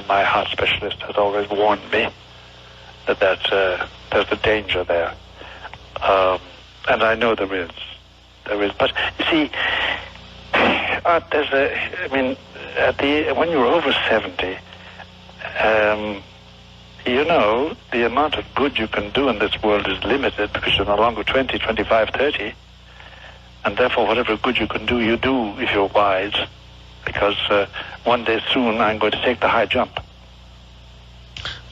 Speaker 2: my heart specialist has always warned me that there's a danger there. And I know there is. But you see, when you're over 70, you know, the amount of good you can do in this world is limited, because you're no longer 20, 25, 30. And therefore, whatever good you can do, you do if you're wise. Because one day soon, I'm going to take the high jump.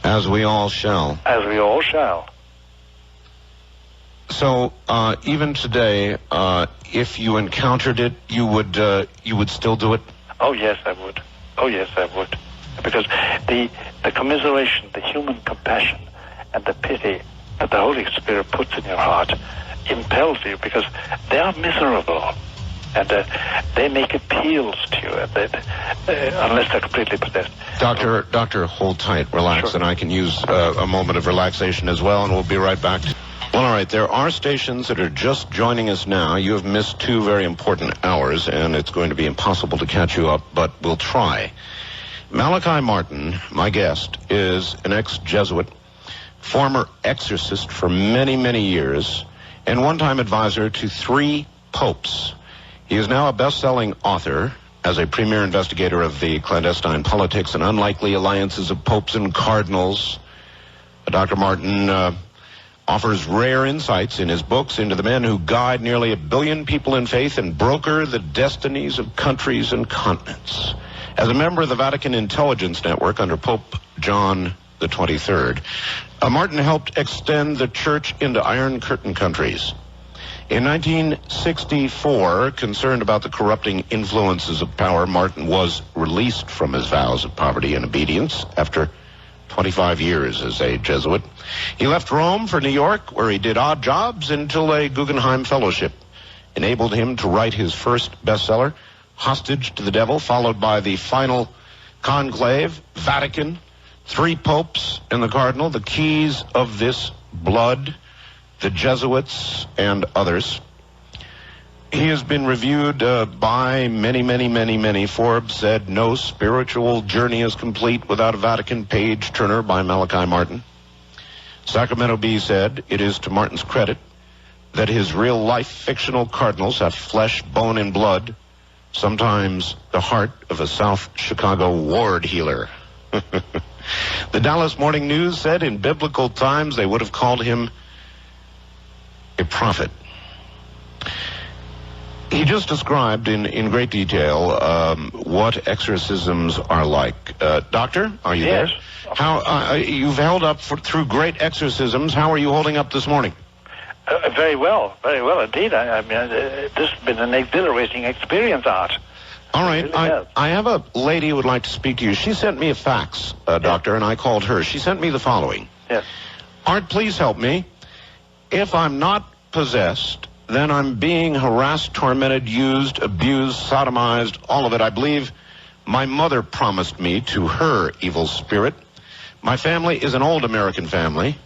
Speaker 1: As we all shall.
Speaker 2: As we all shall.
Speaker 1: So, even today, if you encountered it, you would still do it?
Speaker 2: Oh, yes, I would. Oh, yes, I would. Because the commiseration, the human compassion, and the pity that the Holy Spirit puts in your heart impels you, because they are miserable. And they make appeals to you, unless they're completely possessed.
Speaker 1: Doctor, hold tight, relax,
Speaker 2: Sure.
Speaker 1: and I can use a moment of relaxation as well, and we'll be right back. Well, all right, there are stations that are just joining us now. You have missed 2 very important hours, and it's going to be impossible to catch you up, but we'll try. Malachi Martin, my guest, is an ex-Jesuit, former exorcist for many, many years, and one-time advisor to 3 popes. He is now a best-selling author as a premier investigator of the clandestine politics and unlikely alliances of popes and cardinals. Dr. Martin offers rare insights in his books into the men who guide nearly 1 billion people in faith and broker the destinies of countries and continents. As a member of the Vatican Intelligence Network under Pope John the 23rd, Martin helped extend the church into Iron Curtain countries. In 1964, concerned about the corrupting influences of power, Martin was released from his vows of poverty and obedience after 25 years as a Jesuit. He left Rome for New York, where he did odd jobs until a Guggenheim Fellowship enabled him to write his first bestseller, Hostage to the Devil, followed by the final conclave, Vatican, 3 popes and the cardinal, the keys of this blood, the Jesuits, and others. He has been reviewed by many. Forbes said no spiritual journey is complete without a Vatican page turner by Malachi Martin. Sacramento Bee said it is to Martin's credit that his real-life fictional cardinals have flesh, bone, and blood, sometimes the heart of a South Chicago ward healer. The Dallas Morning News said in biblical times they would have called him a prophet. He just described in great detail what exorcisms are like. Doctor, are you
Speaker 2: Yes.
Speaker 1: there? How you've held up through great exorcisms. How are you holding up this morning?
Speaker 2: Very well indeed. I mean, this has been an exhilarating experience, Art.
Speaker 1: All right,
Speaker 2: It really has.
Speaker 1: I have a lady who would like to speak to you. She sent me a fax, Doctor, and I called her. She sent me the following.
Speaker 2: Yes.
Speaker 1: Art, please help me. If I'm not possessed, then I'm being harassed, tormented, used, abused, sodomized, all of it. I believe my mother promised me to her evil spirit. My family is an old American family.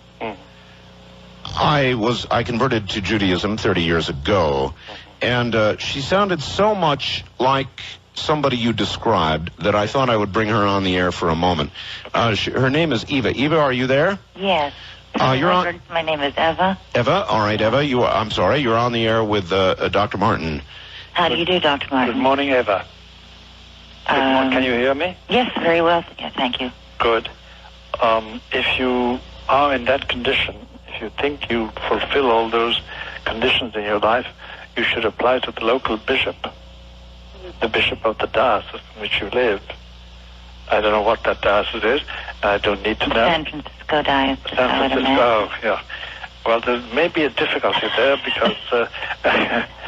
Speaker 1: I converted to Judaism 30 years ago, and she sounded so much like somebody you described that I thought I would bring her on the air for a moment. Her name is Eva. Eva, are you there?
Speaker 3: Yes.
Speaker 1: You're on.
Speaker 3: My name is Eva.
Speaker 1: Eva, all right, Eva. I'm sorry, you're on the air with Dr. Martin.
Speaker 3: How do you do, Dr. Martin?
Speaker 2: Good morning, Eva. Good morning. Can you hear me?
Speaker 3: Yes, very well. Yeah, thank you.
Speaker 2: Good. If you are in that condition, if you think you fulfill all those conditions in your life, you should apply to the local bishop, the bishop of the diocese in which you live. I don't know what that diocese is, and I don't need to know.
Speaker 3: San Francisco Diocese.
Speaker 2: San Francisco, yeah. Well, there may be a difficulty there because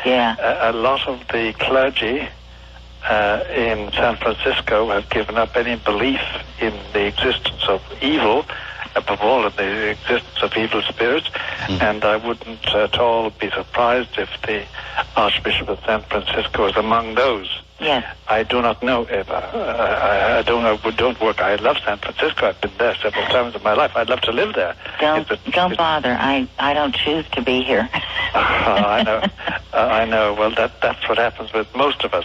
Speaker 3: Yeah.
Speaker 2: a lot of the clergy in San Francisco have given up any belief in the existence of evil, above all in the existence of evil spirits, and I wouldn't at all be surprised if the Archbishop of San Francisco is among those.
Speaker 3: Yes.
Speaker 2: I do not know, Eva. I don't work. I love San Francisco. I've been there several times in my life. I'd love to live there.
Speaker 3: Don't bother. I don't choose to be here.
Speaker 2: I know. I know. Well, that's what happens with most of us.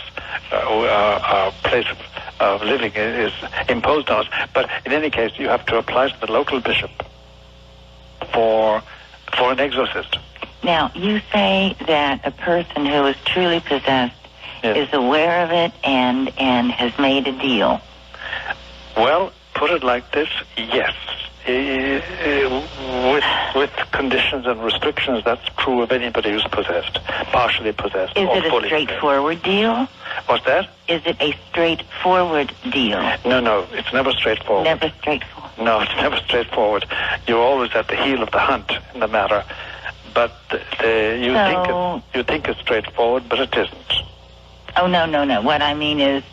Speaker 2: Our place of living is imposed on us. But in any case, you have to apply to the local bishop for an exorcist.
Speaker 3: Now, you say that a person who is truly possessed is aware of it and has made a deal.
Speaker 2: Well, put it like this, yes. With conditions and restrictions, that's true of anybody who's possessed, partially possessed.
Speaker 3: Is
Speaker 2: or
Speaker 3: it a
Speaker 2: fully
Speaker 3: straightforward deal?
Speaker 2: What's that?
Speaker 3: Is it a straightforward deal?
Speaker 2: No, it's never straightforward.
Speaker 3: Never straightforward.
Speaker 2: No, it's never straightforward. You're always at the heel of the hunt in the matter. But you think it's straightforward, but it isn't.
Speaker 3: Oh, no. What I mean is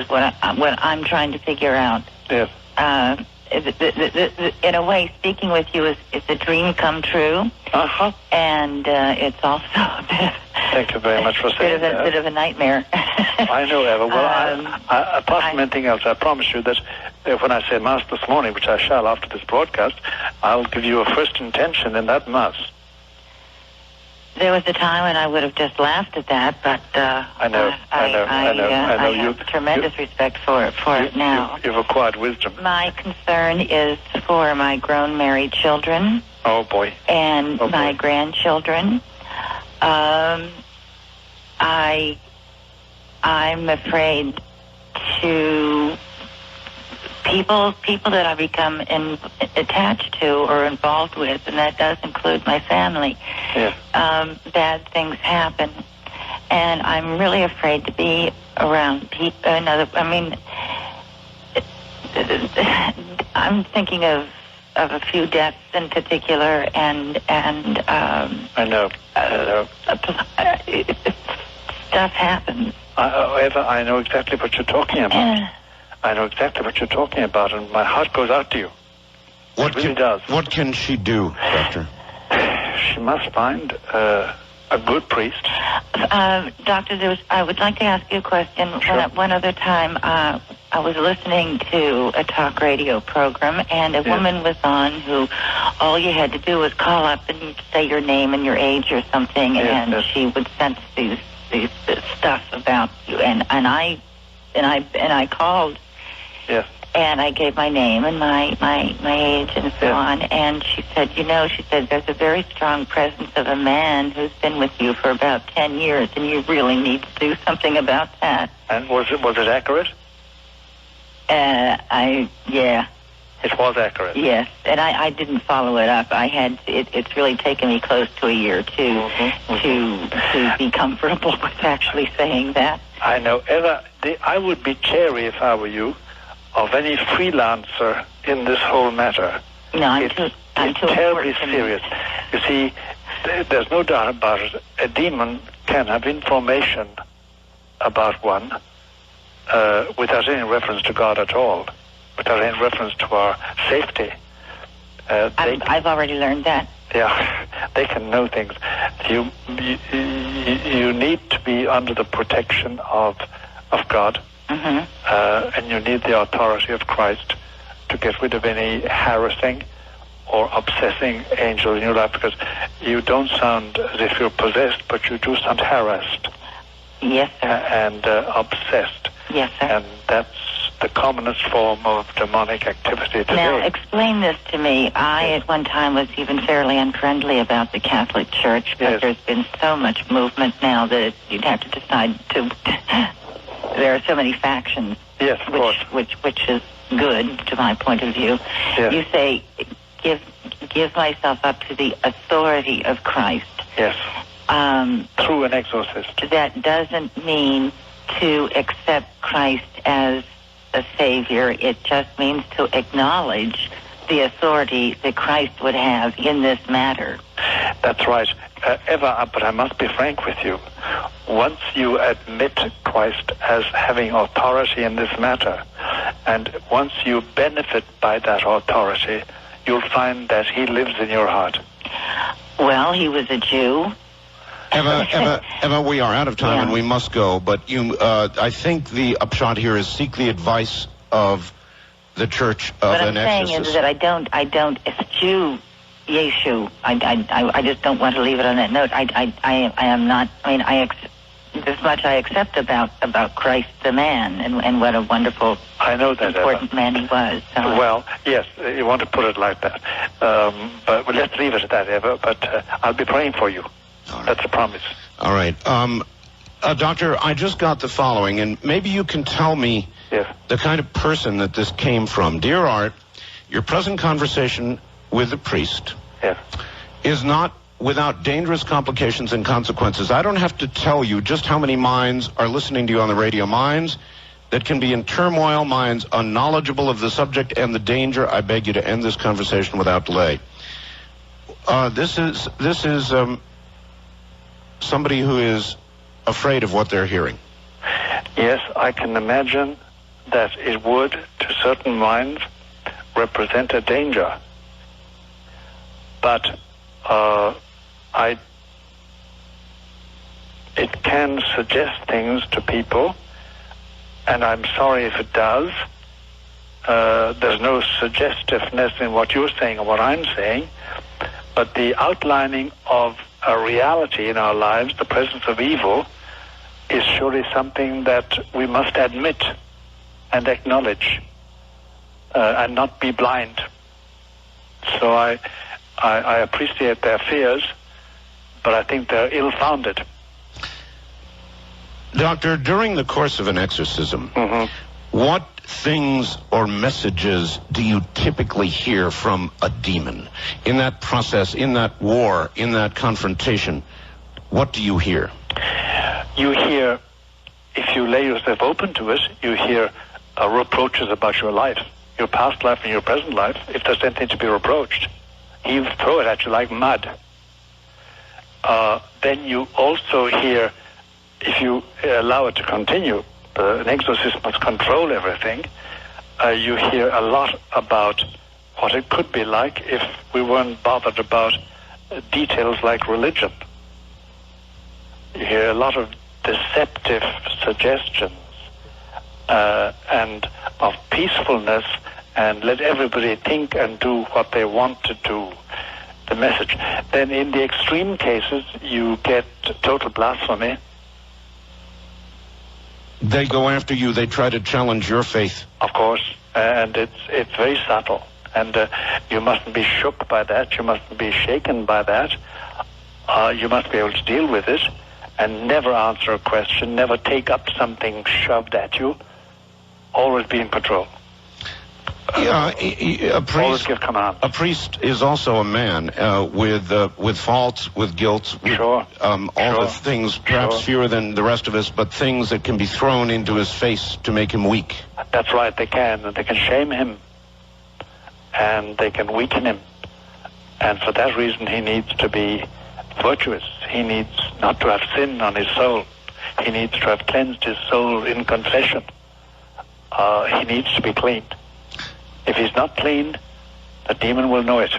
Speaker 3: what I'm trying to figure out.
Speaker 2: Yes.
Speaker 3: In a way, speaking with you is a dream come true.
Speaker 2: Uh-huh.
Speaker 3: And it's also a bit,
Speaker 2: Thank you very much for saying that.
Speaker 3: A bit of a nightmare.
Speaker 2: I know, Eva. Well, apart from anything else, I promise you that when I say Mass this morning, which I shall after this broadcast, I'll give you a first intention in that Mass.
Speaker 3: There was a time when I would have just laughed at that, but
Speaker 2: I know.
Speaker 3: I have tremendous respect for it now.
Speaker 2: You've acquired wisdom.
Speaker 3: My concern is for my grown married children.
Speaker 2: Oh boy.
Speaker 3: And my grandchildren. I'm afraid to people that I become attached to or involved with, and that does include my family.
Speaker 2: Yes.
Speaker 3: Bad things happen, and I'm really afraid to be around people. I'm thinking of a few deaths in particular, and
Speaker 2: I know.
Speaker 3: Stuff happens.
Speaker 2: Eva, I know exactly what you're talking about. I know exactly what you're talking about, and my heart goes out to you. It really does.
Speaker 1: What can she do, Doctor?
Speaker 2: She must find a good priest.
Speaker 3: Doctor, I would like to ask you a question.
Speaker 2: Sure.
Speaker 3: One other time, I was listening to a talk radio program, and a woman was on who all you had to do was call up and say your name and your age or something, and she would sense these stuff about you. And I called.
Speaker 2: Yes.
Speaker 3: And I gave my name and my age and so on. And she said, there's a very strong presence of a man who's been with you for about 10 years, and you really need to do something about that.
Speaker 2: And was it accurate?
Speaker 3: Yeah.
Speaker 2: It was accurate.
Speaker 3: Yes, and I didn't follow it up. I had it's really taken me close to a year to be comfortable with actually saying that.
Speaker 2: I know. Eva, I would be chary, if I were you, of any freelancer in this whole matter.
Speaker 3: No,
Speaker 2: it's terribly serious. You see, there's no doubt about it. A demon can have information about one without any reference to God at all, without any reference to our safety.
Speaker 3: I've already learned that.
Speaker 2: Yeah, they can know things. You need to be under the protection of God, and you need the authority of Christ to get rid of any harassing or obsessing angel in your life, because you don't sound as if you're possessed, but you do sound harassed.
Speaker 3: Yes, sir.
Speaker 2: And obsessed.
Speaker 3: Yes, sir.
Speaker 2: And that's the commonest form of demonic activity today.
Speaker 3: Now, explain this to me. I, at one time, was even fairly unfriendly about the Catholic Church, but there's been so much movement now that you'd have to decide to... There are so many factions.
Speaker 2: Yes, of course.
Speaker 3: Which is good, to my point of view.
Speaker 2: Yes.
Speaker 3: You say, give myself up to the authority of Christ.
Speaker 2: Yes. Through an exorcist.
Speaker 3: That doesn't mean to accept Christ as a savior. It just means to acknowledge the authority that Christ would have in this matter.
Speaker 2: That's right. Eva, but I must be frank with you. Once you admit Christ as having authority in this matter, and once you benefit by that authority, you'll find that he lives in your heart.
Speaker 3: Well, he was a Jew.
Speaker 1: Eva, we are out of time and we must go, but I think the upshot here is seek the advice of the Church of an Exorcist.
Speaker 3: What I'm saying is that I don't eschew Yeshu. I just don't want to leave it on that note. I am not, this much I accept about Christ the man and what a wonderful,
Speaker 2: I know that,
Speaker 3: important man he was. So.
Speaker 2: Well, yes, you want to put it like that. But let's leave it at that, Eva. But I'll be praying for you. Right. That's a promise.
Speaker 1: All right. Doctor, I just got the following, and maybe you can tell me the kind of person that this came from. Dear Art, your present conversation with the priest is not without dangerous complications and consequences. I don't have to tell you just how many minds are listening to you on the radio. Minds that can be in turmoil, minds unknowledgeable of the subject and the danger. I beg you to end this conversation without delay. This is somebody who is afraid of what they're hearing.
Speaker 2: Yes, I can imagine that it would, to certain minds, represent a danger. But it can suggest things to people, and I'm sorry if it does. There's no suggestiveness in what you're saying or what I'm saying, but the outlining of a reality in our lives, the presence of evil, is surely something that we must admit and acknowledge and not be blind. So I appreciate their fears, but I think they're ill-founded.
Speaker 1: Doctor, during the course of an exorcism, what things or messages do you typically hear from a demon? In that process, in that war, in that confrontation, what do you hear?
Speaker 2: You hear, if you lay yourself open to it, you hear reproaches about your life, your past life and your present life, if there's anything to be reproached. He'll throw it at you like mud. Then you also hear, if you allow it to continue, an exorcist must control everything. You hear a lot about what it could be like if we weren't bothered about details like religion. You hear a lot of deceptive suggestions and of peacefulness, and let everybody think and do what they want to do, the message. Then in the extreme cases, you get total blasphemy.
Speaker 1: They go after you. They try to challenge your faith.
Speaker 2: Of course, and it's very subtle. And you mustn't be shook by that. You mustn't be shaken by that. You must be able to deal with it and never answer a question, never take up something shoved at you. Always be in control.
Speaker 1: Yeah, a priest.
Speaker 2: Always give command.
Speaker 1: A priest is also a man with faults, with guilt, with
Speaker 2: Sure.
Speaker 1: all the things, perhaps fewer than the rest of us, but things that can be thrown into his face to make him weak.
Speaker 2: That's right, they can. And they can shame him, and they can weaken him. And for that reason, he needs to be virtuous. He needs not to have sin on his soul. He needs to have cleansed his soul in confession. He needs to be clean. If he's not clean, the demon will know it.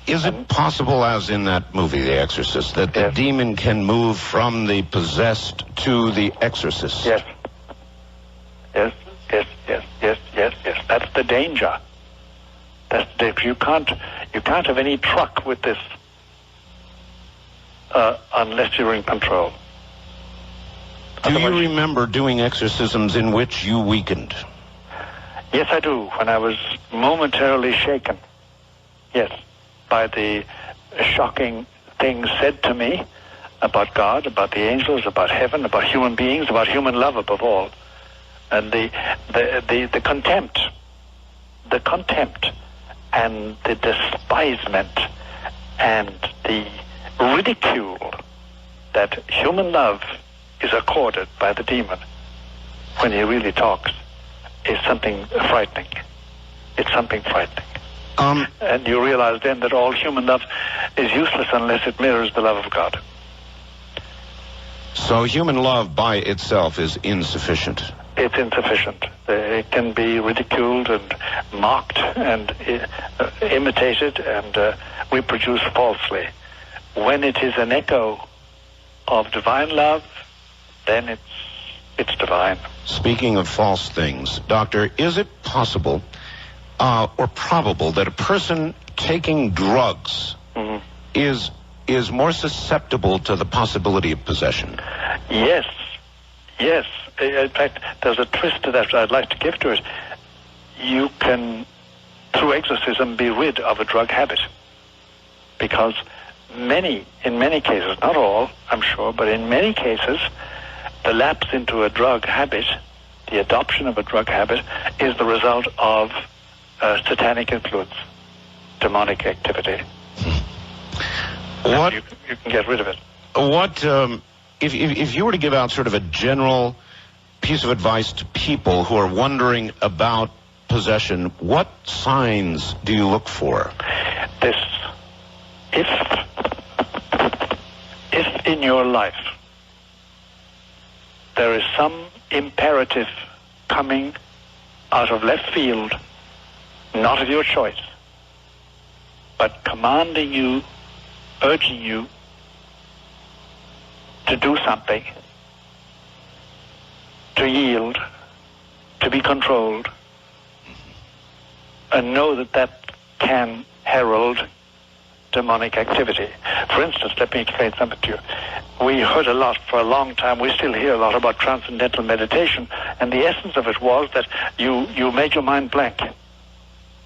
Speaker 1: Is it possible, as in that movie, The Exorcist, that the demon can move from the possessed to the exorcist?
Speaker 2: Yes. Yes. That's the danger. You can't have any truck with this unless you're in control.
Speaker 1: Do you remember doing exorcisms in which you weakened?
Speaker 2: Yes, I do. When I was momentarily shaken, yes, by the shocking things said to me about God, about the angels, about heaven, about human beings, about human love above all, and the contempt, and the despisement, and the ridicule that human love is accorded by the demon when he really talks is something frightening. It's something frightening. And you realize then that all human love is useless unless it mirrors the love of God.
Speaker 1: So human love by itself is insufficient.
Speaker 2: It's insufficient. It can be ridiculed and mocked and imitated and reproduced falsely. When it is an echo of divine love, then it's divine.
Speaker 1: Speaking of false things, Doctor, is it possible or probable that a person taking drugs is more susceptible to the possibility of possession?
Speaker 2: Yes. In fact, there's a twist to that I'd like to give to it. You can, through exorcism, be rid of a drug habit. Because in many cases, not all, I'm sure, but in many cases, the lapse into a drug habit, the adoption of a drug habit, is the result of satanic influence, demonic activity.
Speaker 1: What
Speaker 2: you can get rid of it.
Speaker 1: What if you were to give out sort of a general piece of advice to people who are wondering about possession, what signs do you look for?
Speaker 2: This: if in your life there is some imperative coming out of left field, not of your choice, but commanding you, urging you to do something, to yield, to be controlled, and know that can herald demonic activity. For instance, let me explain something to you. We heard a lot for a long time, we still hear a lot about transcendental meditation, and the essence of it was that you made your mind blank.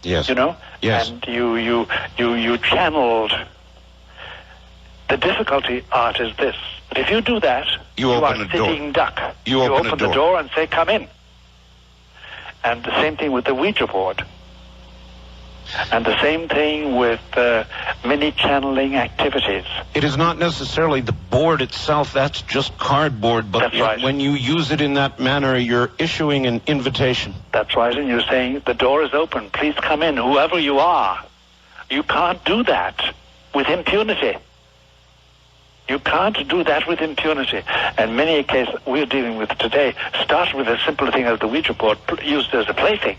Speaker 1: Yes.
Speaker 2: You know?
Speaker 1: Yes.
Speaker 2: And you channeled. The difficulty, Art, is this. If you do that, you are a sitting duck. You open the door and say, come in. And the same thing with the Ouija board. And the same thing with many channeling activities.
Speaker 1: It is not necessarily the board itself, that's just cardboard, but
Speaker 2: right.
Speaker 1: When you use it in that manner, you're issuing an invitation.
Speaker 2: That's right, and you're saying, the door is open, please come in, whoever you are. You can't do that with impunity. You can't do that with impunity. And many a case we're dealing with today starts with a simple thing as the Ouija board used as a plaything.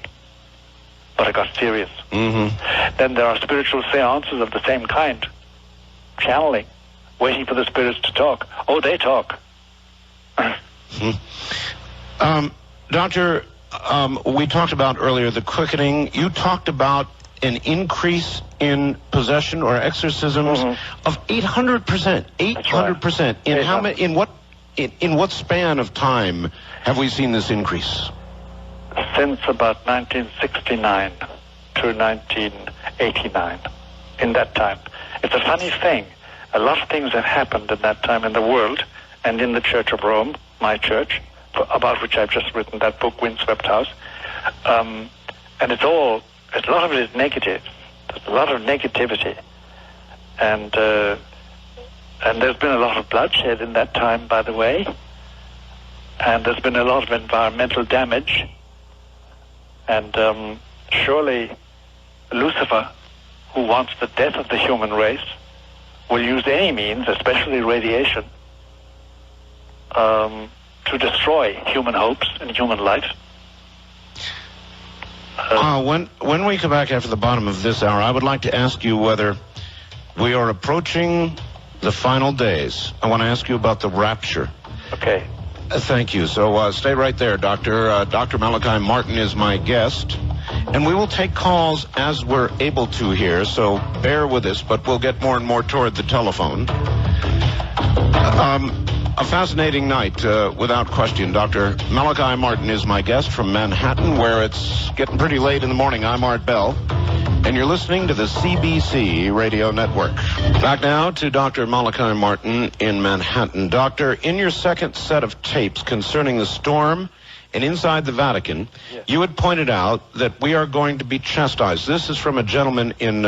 Speaker 2: But it got serious.
Speaker 1: Mm-hmm.
Speaker 2: Then there are spiritual seances of the same kind. Channeling. Waiting for the spirits to talk. Oh, they talk.
Speaker 1: Doctor, we talked about earlier the quickening. You talked about an increase in possession or exorcisms of 800%. 800%. In how many? In what span of time have we seen this increase?
Speaker 2: Since about 1969 to 1989. In that time, it's a funny thing. A lot of things have happened in that time in the world and in the Church of Rome, my church, about which I've just written that book, Windswept House. And a lot of it is negative. There's a lot of negativity. And there's been a lot of bloodshed in that time, by the way. And there's been a lot of environmental damage. And surely Lucifer, who wants the death of the human race, will use any means, especially radiation, to destroy human hopes and human life.
Speaker 1: When we come back after the bottom of this hour, I would like to ask you whether we are approaching the final days. I want to ask you about the rapture.
Speaker 2: Okay.
Speaker 1: Thank you. So stay right there, Doctor. Dr. Malachi Martin is my guest. And we will take calls as we're able to here, so bear with us, but we'll get more and more toward the telephone. A fascinating night, without question. Dr. Malachi Martin is my guest from Manhattan, where it's getting pretty late in the morning. I'm Art Bell, and you're listening to the CBC Radio Network. Back now to Dr. Malachi Martin in Manhattan. Doctor, in your second set of tapes concerning the storm and inside the Vatican, yes, you had pointed out that we are going to be chastised. This is from a gentleman in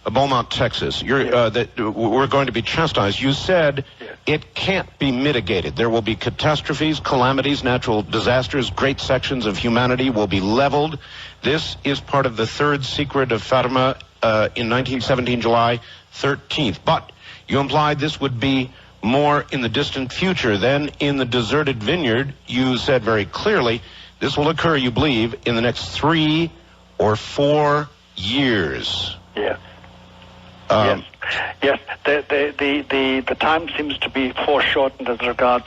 Speaker 1: Beaumont, Texas. That we're going to be chastised. You said it can't be mitigated. There will be catastrophes, calamities, natural disasters. Great sections of humanity will be leveled. This is part of the third secret of Fatima in 1917, July 13th. But you implied this would be more in the distant future than in the deserted vineyard. You said very clearly this will occur, you believe, in the next 3 or 4 years.
Speaker 2: Yes. Yes. The time seems to be foreshortened as regards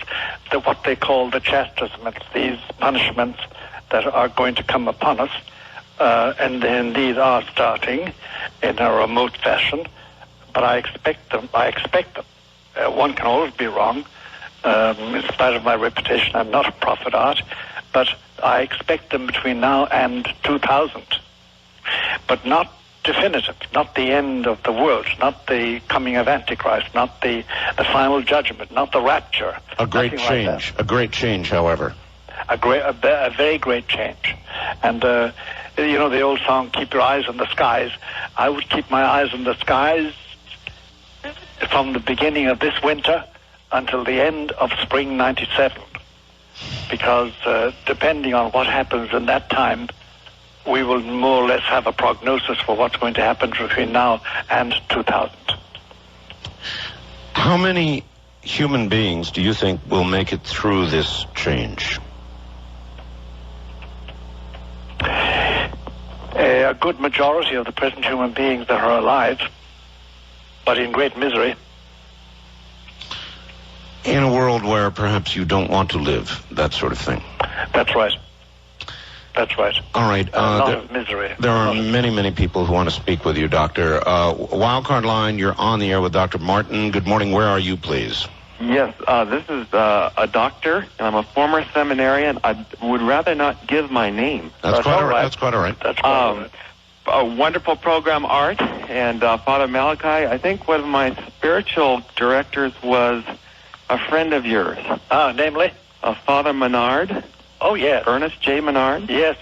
Speaker 2: to what they call the chastisements, these punishments that are going to come upon us, and these are starting in a remote fashion. But I expect them. One can always be wrong. In spite of my reputation, I'm not a prophet, Art, but I expect them between now and 2000. But not definitive, not the end of the world, not the coming of Antichrist, not the final judgment, not the rapture.
Speaker 1: A great change.
Speaker 2: Like
Speaker 1: a great change, however.
Speaker 2: A very great change. And, the old song, "Keep Your Eyes on the Skies." I would keep my eyes on the skies from the beginning of this winter until the end of spring 97. Because depending on what happens in that time, we will more or less have a prognosis for what's going to happen between now and 2000.
Speaker 1: How many human beings do you think will make it through this change?
Speaker 2: A good majority of the present human beings that are alive, but in great misery.
Speaker 1: In a world where perhaps you don't want to live, that sort of thing.
Speaker 2: That's right. That's right.
Speaker 1: All right.
Speaker 2: A lot of misery.
Speaker 1: There are many, many people who want to speak with you, Doctor. Wildcard line, you're on the air with Dr. Martin. Good morning. Where are you, please?
Speaker 4: Yes, this is a doctor, and I'm a former seminarian. I would rather not give my name.
Speaker 1: That's quite all right. That's quite all right.
Speaker 2: That's quite all right.
Speaker 4: A wonderful program, Art, and Father Malachi. I think one of my spiritual directors was a friend of yours.
Speaker 2: Namely?
Speaker 4: Father Menard.
Speaker 2: Oh, yes.
Speaker 4: Ernest J. Menard.
Speaker 2: Yes.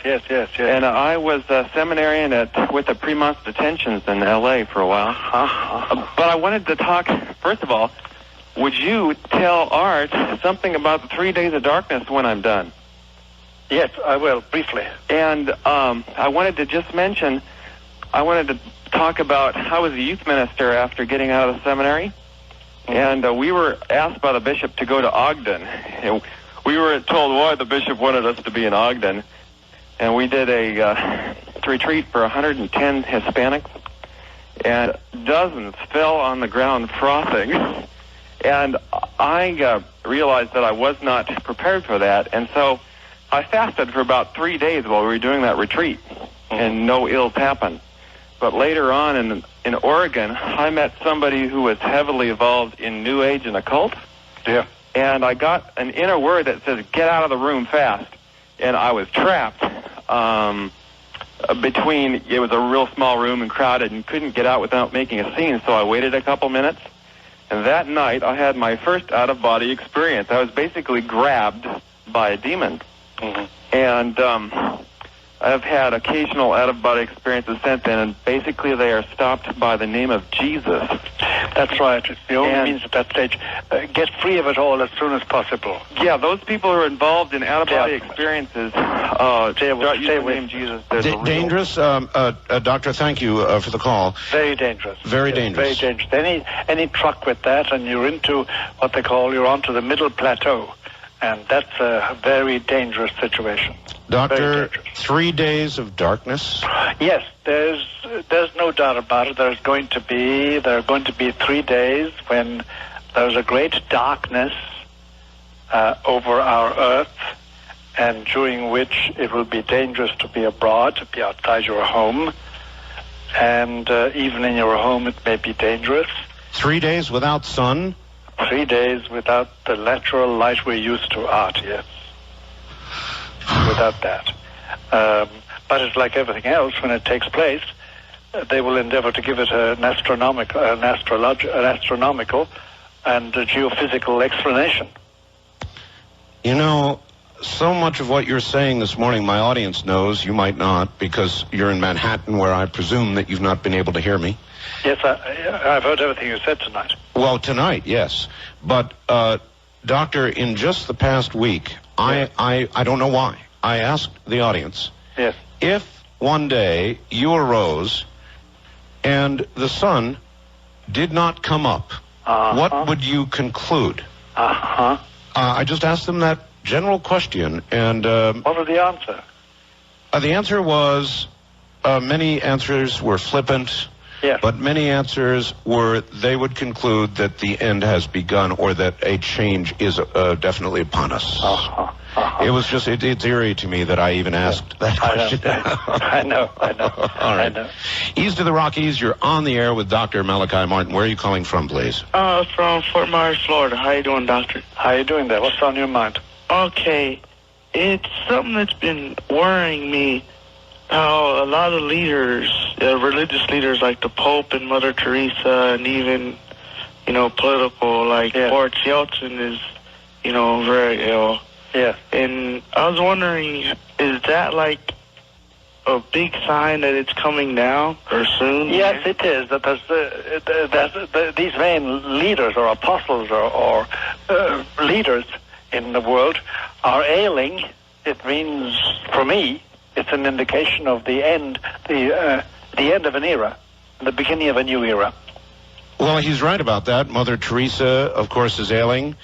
Speaker 4: And I was a seminarian with the Premont detentions in L.A. for a while. But I wanted to talk, first of all, would you tell Art something about the 3 days of darkness when I'm done?
Speaker 2: Yes, I will, briefly.
Speaker 4: And I wanted to just mention, I wanted to talk about how I was a youth minister after getting out of the seminary. And we were asked by the bishop to go to Ogden. And we were told why the bishop wanted us to be in Ogden. And we did a retreat for 110 Hispanics. And dozens fell on the ground frothing. And I realized that I was not prepared for that. And so I fasted for about 3 days while we were doing that retreat. And no ills happened. But later on in Oregon, I met somebody who was heavily involved in New Age and occult.
Speaker 2: Yeah.
Speaker 4: And I got an inner word that says, get out of the room fast. And I was trapped between, it was a real small room and crowded and couldn't get out without making a scene. So I waited a couple minutes. And that night, I had my first out-of-body experience. I was basically grabbed by a demon. And I've had occasional out-of-body experiences since then, and basically they are stopped by the name of Jesus.
Speaker 2: That's right. It's the only means at that stage. Get free of it all as soon as possible.
Speaker 4: Yeah, those people who are involved in out-of-body experiences,
Speaker 2: stay away.
Speaker 4: the name Jesus.
Speaker 1: Dangerous, Doctor. Thank you for the call.
Speaker 2: Very dangerous.
Speaker 1: Very dangerous.
Speaker 2: Very dangerous. Any truck with that, and you're into what they call, you're onto the middle plateau, and that's a very dangerous situation.
Speaker 1: Doctor, 3 days of darkness?
Speaker 2: Yes, there's no doubt about it. There are going to be 3 days when there's a great darkness over our earth, and during which it will be dangerous to be abroad, to be outside your home, and even in your home it may be dangerous.
Speaker 1: 3 days without sun?
Speaker 2: 3 days without the natural light we're used to, art, yes. Without that. But it's like everything else, when it takes place, they will endeavor to give it an astronomical and a geophysical explanation.
Speaker 1: You know, so much of what you're saying this morning, my audience knows, you might not, because you're in Manhattan, where I presume that you've not been able to hear me.
Speaker 2: Yes, I've heard everything you said tonight.
Speaker 1: Well, tonight, yes. But, Doctor, in just the past week,
Speaker 2: yes.
Speaker 1: I don't know why, I asked the audience,
Speaker 2: yes,
Speaker 1: if one day you arose and the sun did not come up, what would you conclude? I just asked them that general question, and...
Speaker 2: what was the answer?
Speaker 1: The answer was, many answers were flippant,
Speaker 2: yes.
Speaker 1: But many answers were, they would conclude that the end has begun, or that a change is definitely upon us. It was just, it's eerie to me that I even asked that question.
Speaker 2: I know.
Speaker 1: All right.
Speaker 2: I know.
Speaker 1: East of the Rockies, you're on the air with Dr. Malachi Martin. Where are you calling from, please?
Speaker 5: From Fort Myers, Florida. How you doing, doctor?
Speaker 2: How you doing there? What's on your mind?
Speaker 5: Okay. It's something that's been worrying me, how a lot of leaders, religious leaders like the Pope and Mother Teresa, and even, political, like Boris Yeltsin is, very ill.
Speaker 2: Yeah.
Speaker 5: And I was wondering, is that like a big sign that it's coming now or soon?
Speaker 2: Yes, it is. That these vain leaders or apostles or leaders in the world are ailing. It means, for me, it's an indication of the end, the end of an era, the beginning of a new era.
Speaker 1: Well, he's right about that. Mother Teresa, of course, is ailing.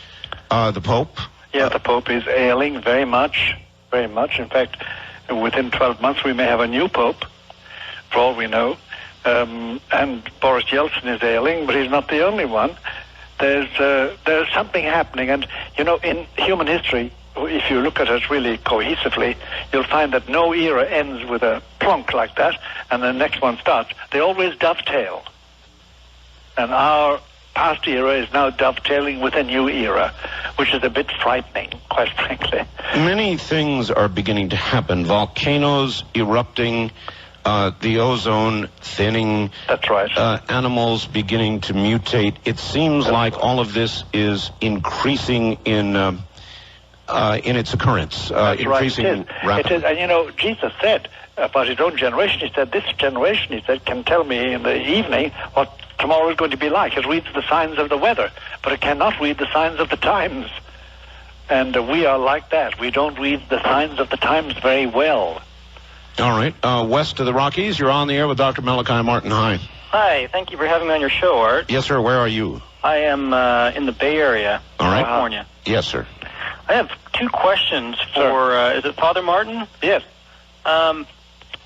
Speaker 1: The Pope.
Speaker 2: Yeah, the Pope is ailing very much, very much. In fact, within 12 months we may have a new Pope, for all we know. And Boris Yeltsin is ailing, but he's not the only one. There's something happening, and in human history, if you look at it really cohesively, you'll find that no era ends with a plonk like that, and the next one starts. They always dovetail. And our past era is now dovetailing with a new era, which is a bit frightening, quite frankly.
Speaker 1: Many things are beginning to happen. Volcanoes erupting, the ozone thinning.
Speaker 2: That's right.
Speaker 1: Animals beginning to mutate. It seems like all of this is increasing in its occurrence, increasing rapidly.
Speaker 2: It is, and Jesus said about his own generation, he said, this generation, he said, can tell me in the evening what tomorrow is going to be like. It reads the signs of the weather, but it cannot read the signs of the times. And we are like that. We don't read the signs of the times very well.
Speaker 1: All right. West of the Rockies, you're on the air with Dr. Malachi Martin. Hi.
Speaker 6: Hi. Thank you for having me on your show, Art.
Speaker 1: Yes, sir. Where are you?
Speaker 6: I am in the Bay Area,
Speaker 1: all right.
Speaker 6: California.
Speaker 1: Yes, sir.
Speaker 6: I have two questions for, is it Father Martin?
Speaker 2: Yes.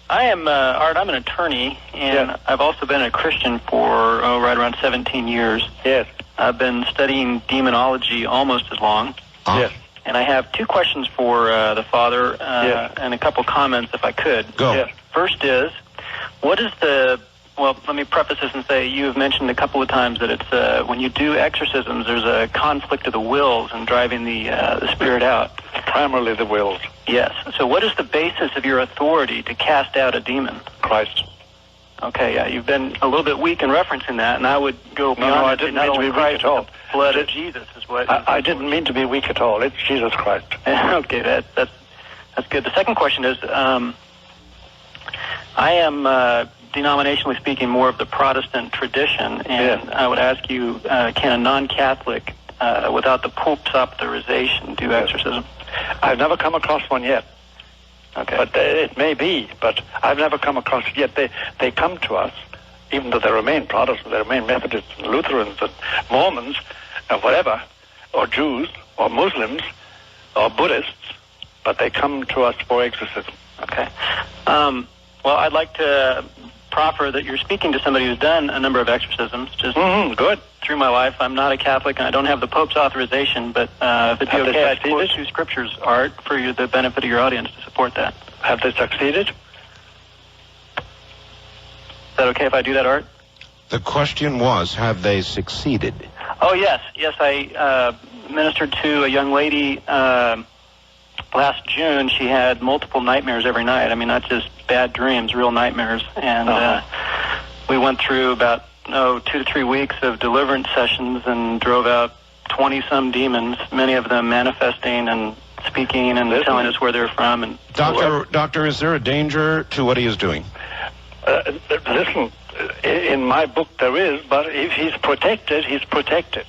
Speaker 6: I am, Art, I'm an attorney, and I've also been a Christian for, right around 17 years.
Speaker 2: Yes.
Speaker 6: I've been studying demonology almost as long.
Speaker 2: Yes.
Speaker 6: And I have two questions for the Father, and a couple comments, if I could.
Speaker 1: Go.
Speaker 2: Yes.
Speaker 6: First is, what is well, let me preface this and say you have mentioned a couple of times that it's when you do exorcisms, there's a conflict of the wills and driving the spirit out.
Speaker 2: Primarily the wills.
Speaker 6: Yes. So what is the basis of your authority to cast out a demon?
Speaker 2: Christ.
Speaker 6: Okay, yeah, you've been a little bit weak in referencing that, and I would go beyond
Speaker 2: I didn't mean to be weak at all.
Speaker 6: The blood of Jesus is what...
Speaker 2: I didn't mean to be weak at all. It's Jesus Christ.
Speaker 6: Okay, that's good. The second question is, I am, denominationally speaking, more of the Protestant tradition, and I would ask you, can a non-Catholic, without the Pope's authorization, do exorcism?
Speaker 2: I've never come across one yet.
Speaker 6: Okay.
Speaker 2: But it may be, but I've never come across it yet. They come to us, even though they remain Protestants, they remain Methodists and Lutherans and Mormons and whatever, or Jews or Muslims or Buddhists, but they come to us for exorcism.
Speaker 6: Okay. Well, I'd like to proffer that you're speaking to somebody who's done a number of exorcisms. Just
Speaker 2: good.
Speaker 6: Through my life, I'm not a Catholic, and I don't have the Pope's authorization, but if it'd be
Speaker 2: Have they
Speaker 6: okay, I'd quote
Speaker 2: succeeded?
Speaker 6: 2 scriptures, Art, for the benefit of your audience to support that.
Speaker 2: Have they succeeded?
Speaker 6: Is that okay if I do that, Art?
Speaker 1: The question was, have they succeeded?
Speaker 6: Oh, yes. Yes, I ministered to a young lady last June. She had multiple nightmares every night. I mean, not just bad dreams, real nightmares. And we went through about 2 to 3 weeks of deliverance sessions and drove out 20-some demons, many of them manifesting and speaking and telling us where they're from. And
Speaker 1: Doctor, is there a danger to what he is doing?
Speaker 2: Listen, in my book there is, but if he's protected, he's protected.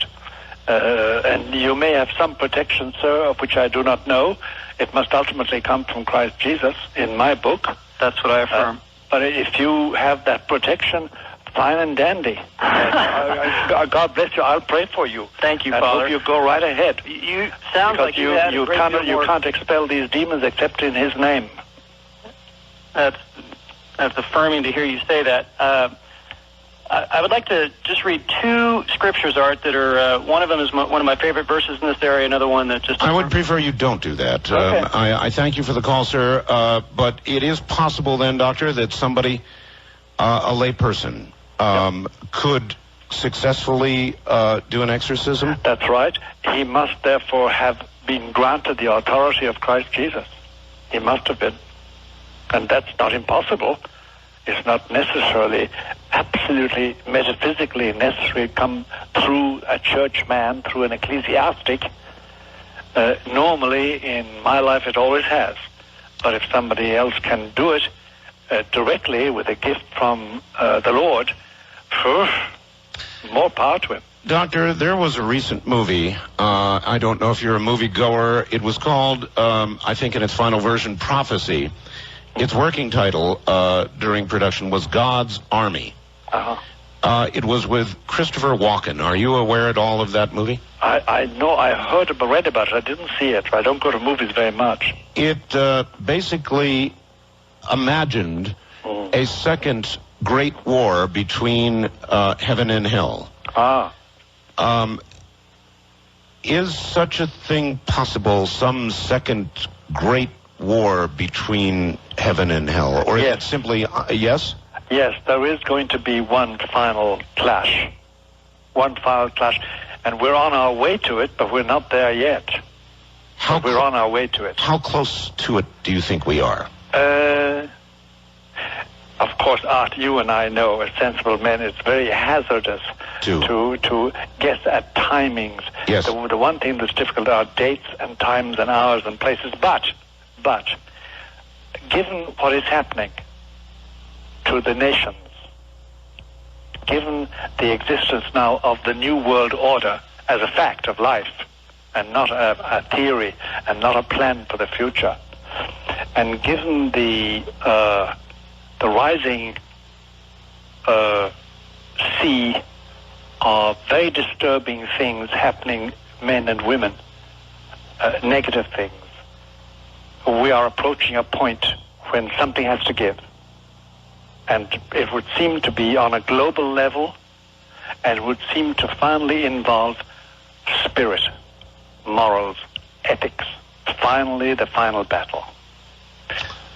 Speaker 2: And you may have some protection, sir, of which I do not know. It must ultimately come from Christ Jesus in my book.
Speaker 6: That's what I affirm.
Speaker 2: But if you have that protection, fine and dandy. God bless you. I'll pray for you.
Speaker 6: Thank you,
Speaker 2: and
Speaker 6: Father.
Speaker 2: hope you go right ahead.
Speaker 6: You sounds
Speaker 2: because
Speaker 6: like you had a great deal more...
Speaker 2: can't expel these demons except in His name.
Speaker 6: That's affirming to hear you say that. I would like to just read 2 scriptures, Art, that are, one of them is one of my favorite verses in this area, another one that just...
Speaker 1: I would prefer you don't do that.
Speaker 6: Okay.
Speaker 1: I thank you for the call, sir, but it is possible then, Doctor, that somebody, a layperson, could successfully do an exorcism?
Speaker 2: That's right. He must therefore have been granted the authority of Christ Jesus. He must have been. And that's not impossible. It's not necessarily, absolutely, metaphysically necessary to come through a church man, through an ecclesiastic. Normally, in my life, it always has. But if somebody else can do it directly with a gift from the Lord, more power to him.
Speaker 1: Doctor, there was a recent movie. I don't know if you're a movie goer. It was called, I think in its final version, Prophecy. Its working title during production was God's Army. It was with Christopher Walken. Are you aware at all of that movie?
Speaker 2: I know. I heard about, read about it. I didn't see it. I don't go to movies very much.
Speaker 1: It basically imagined a second great war between heaven and hell. Is such a thing possible, some second great war between heaven and hell? Or is it simply, yes?
Speaker 2: Yes, there is going to be one final clash. One final clash. And we're on our way to it, but we're not there yet. We're on our way to it.
Speaker 1: How close to it do you think we are?
Speaker 2: Of course, Art, you and I know, as sensible men, it's very hazardous to guess at timings.
Speaker 1: Yes.
Speaker 2: The one thing that's difficult are dates and times and hours and places. But, given what is happening to the nations, given the existence now of the New World Order as a fact of life, and not a theory, and not a plan for the future, and given the rising sea of very disturbing things happening, men and women, negative things, we are approaching a point when something has to give. And it would seem to be on a global level, and would seem to finally involve spirit, morals, ethics, finally the final battle.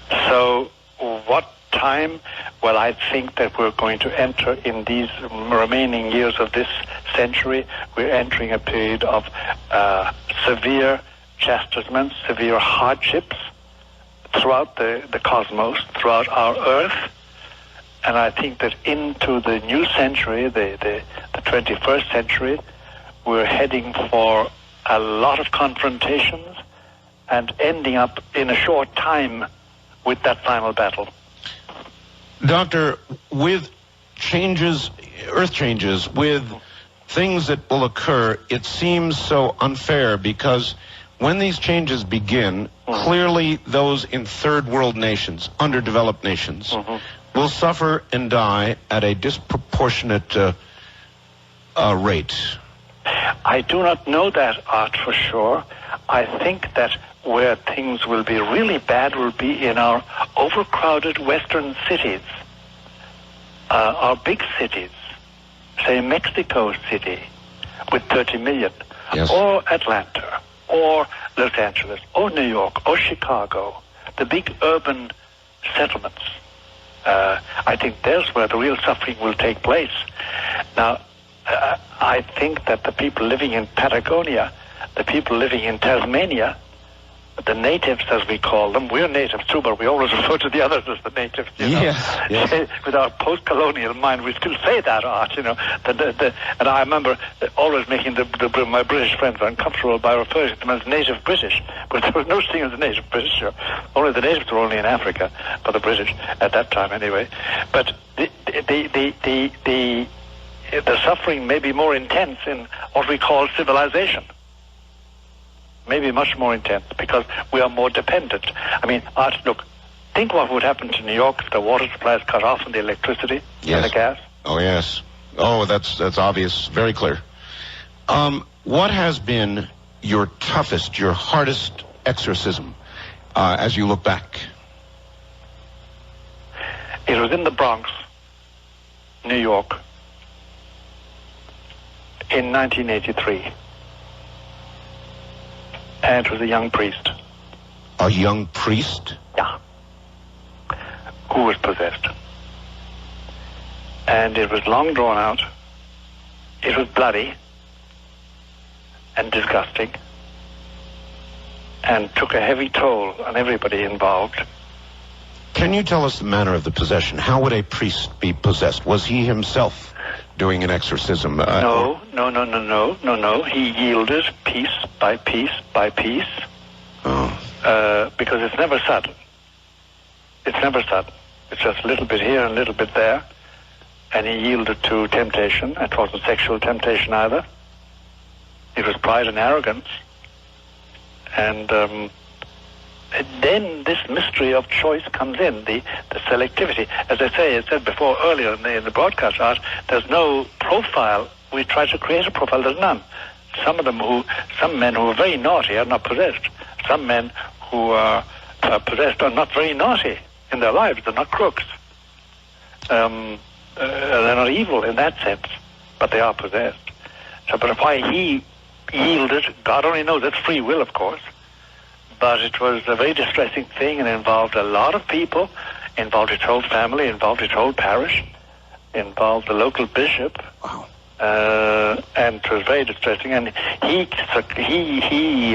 Speaker 2: So what time? Well, I think that we're going to enter in these remaining years of this century, we're entering a period of severe chastisements, severe hardships throughout the cosmos, throughout our earth. And I think that into the new century, the 21st century, we're heading for a lot of confrontations and ending up in a short time with that final battle.
Speaker 1: Doctor, with changes, earth changes, with things that will occur, it seems so unfair because when these changes begin, clearly those in third world nations, underdeveloped nations, will suffer and die at a disproportionate rate.
Speaker 2: I do not know that, Art, for sure. I think that where things will be really bad will be in our overcrowded western cities, our big cities, say Mexico City with 30 million,
Speaker 1: Yes.
Speaker 2: or Atlanta, or Los Angeles, or New York, or Chicago, the big urban settlements. I think there's where the real suffering will take place. Now, I think that the people living in Patagonia, the people living in Tasmania, the natives, as we call them, we're natives too, but we always refer to the others as the natives. You know?
Speaker 1: Yes.
Speaker 2: With our post-colonial mind, we still say that, Art. You know, and I remember always making my British friends uncomfortable by referring to them as native British, but there was no such thing as native British. You know. Only the natives were only in Africa, for the British at that time, anyway. But the suffering may be more intense in what we call civilization. Maybe much more intense because we are more dependent. I mean, Art, look, think what would happen to New York if the water supply is cut off and the electricity and the gas.
Speaker 1: Oh, yes. Oh, that's obvious, very clear. What has been your toughest, your hardest exorcism as you look back?
Speaker 2: It was in the Bronx, New York, in 1983. And it was a young priest.
Speaker 1: A young priest?
Speaker 2: Yeah. Who was possessed. And it was long drawn out. It was bloody and disgusting and took a heavy toll on everybody involved.
Speaker 1: Can you tell us the manner of the possession? How would a priest be possessed? Was he himself doing an exorcism?
Speaker 2: No. He yielded piece by piece by piece.
Speaker 1: Oh.
Speaker 2: Because it's never sudden. It's never sudden. It's just a little bit here and a little bit there. And he yielded to temptation. It wasn't sexual temptation either. It was pride and arrogance. And then this mystery of choice comes in, the selectivity. As I said before earlier in the broadcast, Art, there's no profile. We try to create a profile. There's none. Some men who are very naughty are not possessed. Some men who are possessed are not very naughty in their lives. They're not crooks. They're not evil in that sense, but they are possessed. So, but why he yielded, God only knows. It's free will, of course. But it was a very distressing thing and involved a lot of people, involved his whole family, involved his whole parish, involved the local bishop.
Speaker 1: Wow.
Speaker 2: And it was very distressing. And he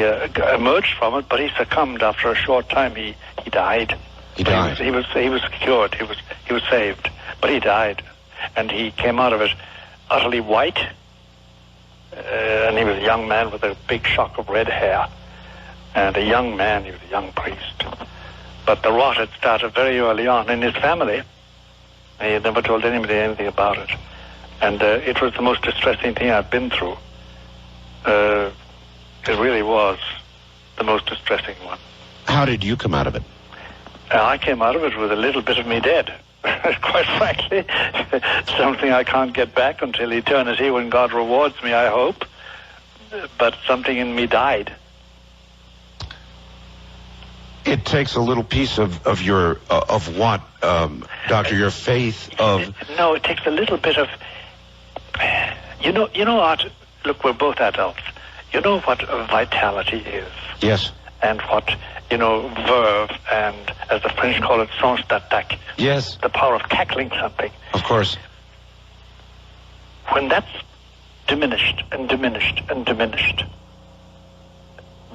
Speaker 2: emerged from it, but he succumbed after a short time. He died.
Speaker 1: He died.
Speaker 2: He was cured. He was saved, but he died. And he came out of it utterly white. And he was a young man with a big shock of red hair. And a young man, he was a young priest. But the rot had started very early on in his family. He had never told anybody anything about it. And it was the most distressing thing I've been through. It really was the most distressing one.
Speaker 1: How did you come out of it?
Speaker 2: I came out of it with a little bit of me dead. Quite frankly, something I can't get back until eternity when God rewards me, I hope. But something in me died.
Speaker 1: It takes a little piece of your of what, Doctor? Your faith of.
Speaker 2: No, it takes a little bit of. You know, Art. Look, we're both adults. You know what vitality is.
Speaker 1: Yes.
Speaker 2: And what verve and, as the French call it, sens d'attaque.
Speaker 1: Yes.
Speaker 2: The power of tackling something.
Speaker 1: Of course.
Speaker 2: When that's diminished and diminished and diminished,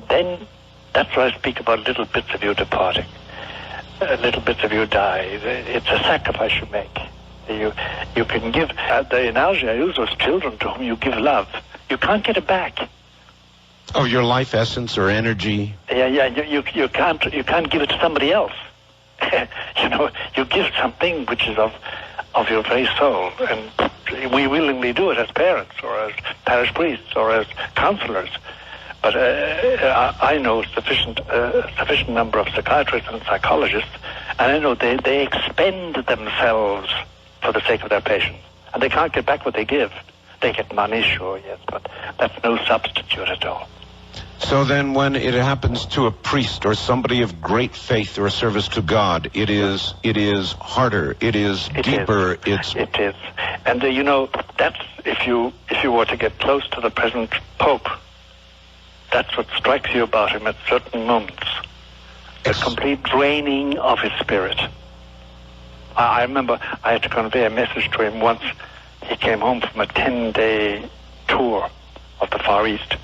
Speaker 2: then. That's what I speak about, little bits of you departing. Little bits of you die. It's a sacrifice you make. You can give, the analogy I use was children to whom you give love. You can't get it back.
Speaker 1: Oh, your life essence or energy?
Speaker 2: Yeah, you can't give it to somebody else. you give something which is of your very soul, and we willingly do it as parents or as parish priests or as counselors. But I know sufficient number of psychiatrists and psychologists, and I know they expend themselves for the sake of their patients, and they can't get back what they give. They get money, sure, yes, but that's no substitute at all.
Speaker 1: So then when it happens to a priest or somebody of great faith or service to God, it is harder, it is deeper,
Speaker 2: It is. And that's if you were to get close to the present Pope, that's what strikes you about him at certain moments. The complete draining of his spirit. I remember I had to convey a message to him once. He came home from a 10-day tour of the Far East.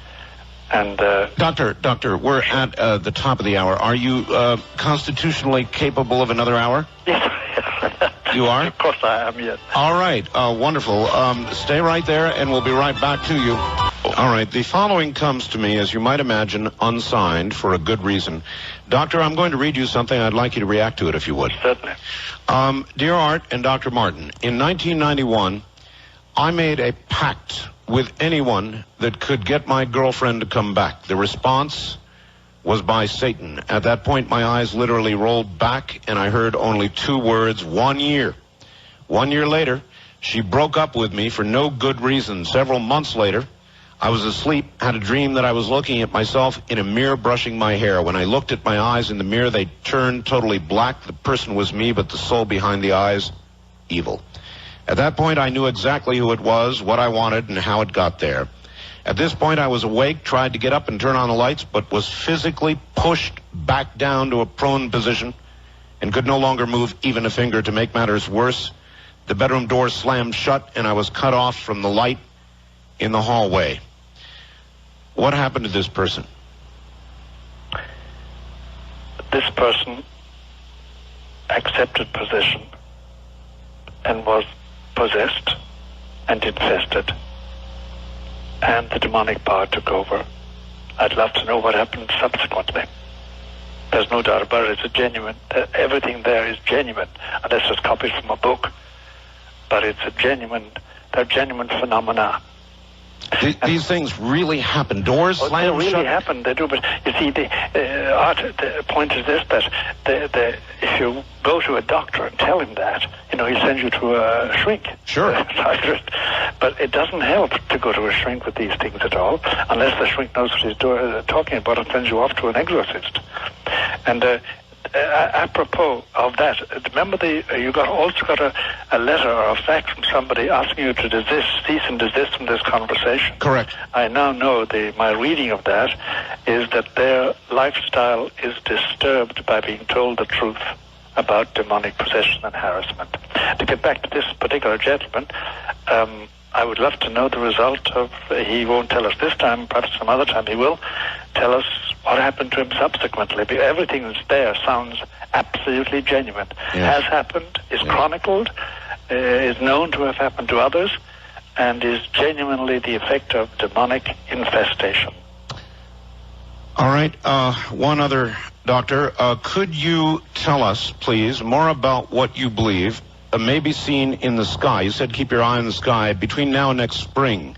Speaker 2: And
Speaker 1: Doctor, we're at the top of the hour. Are you constitutionally capable of another hour?
Speaker 2: Yes.
Speaker 1: You are?
Speaker 2: Of course I am, yes.
Speaker 1: All right, wonderful. Stay right there, and we'll be right back to you. All right, the following comes to me, as you might imagine, unsigned for a good reason. Doctor, I'm going to read you something. I'd like you to react to it, if you would.
Speaker 2: Certainly.
Speaker 1: Dear Art and Dr. Martin, in 1991, I made a pact with anyone that could get my girlfriend to come back. The response was by Satan. At that point, my eyes literally rolled back, and I heard only 2 words, 1 year. 1 year later, she broke up with me for no good reason. Several months later, I was asleep, had a dream that I was looking at myself in a mirror brushing my hair. When I looked at my eyes in the mirror, they turned totally black. The person was me, but the soul behind the eyes, evil. At that point, I knew exactly who it was, what I wanted, and how it got there. At this point, I was awake, tried to get up and turn on the lights, but was physically pushed back down to a prone position and could no longer move even a finger. To make matters worse, the bedroom door slammed shut, and I was cut off from the light in the hallway. What happened to this person?
Speaker 2: This person accepted possession and was possessed and infested, and the demonic power took over. I'd love to know what happened subsequently. There's no doubt about it. It's a genuine, everything there is genuine, unless it's copied from a book, but they're genuine phenomena.
Speaker 1: These things really happen. Doors slam
Speaker 2: shut. They really happen. They do. But you see, the point is this: that if you go to a doctor and tell him that, he sends you to a shrink.
Speaker 1: Sure.
Speaker 2: But it doesn't help to go to a shrink with these things at all, unless the shrink knows what he's talking about and sends you off to an exorcist. And apropos of that, remember you also got a letter or a fax from somebody asking you to cease and desist from this conversation.
Speaker 1: Correct.
Speaker 2: I now know my reading of that is that their lifestyle is disturbed by being told the truth about demonic possession and harassment. To get back to this particular gentleman, I would love to know the result of, he won't tell us this time, perhaps some other time he will, tell us what happened to him subsequently. Everything that's there sounds absolutely genuine. Has happened, is chronicled, is known to have happened to others, and is genuinely the effect of demonic infestation.
Speaker 1: All right, one other, Doctor. Could you tell us, please, more about what you believe may be seen in the sky? You said keep your eye on the sky. Between now and next spring,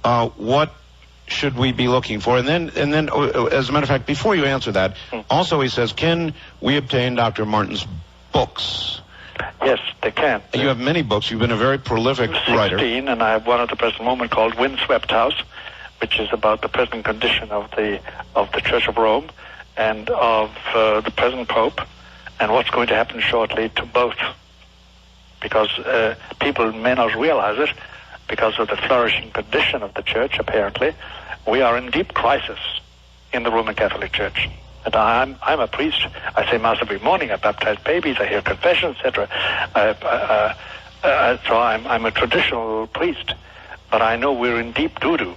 Speaker 1: what should we be looking for? And then, as a matter of fact, before you answer that, also he says, can we obtain Dr. Martin's books?
Speaker 2: Yes, they can.
Speaker 1: You have many books. You've been a very prolific writer.
Speaker 2: 16, and I have one at the present moment called Windswept House, which is about the present condition of the Church of Rome and of the present Pope, and what's going to happen shortly to both. Because people may not realize it, because of the flourishing condition of the Church, apparently, we are in deep crisis in the Roman Catholic Church. And I'm a priest. I say Mass every morning. I baptize babies. I hear confession, etc. So I'm a traditional priest. But I know we're in deep doo-doo,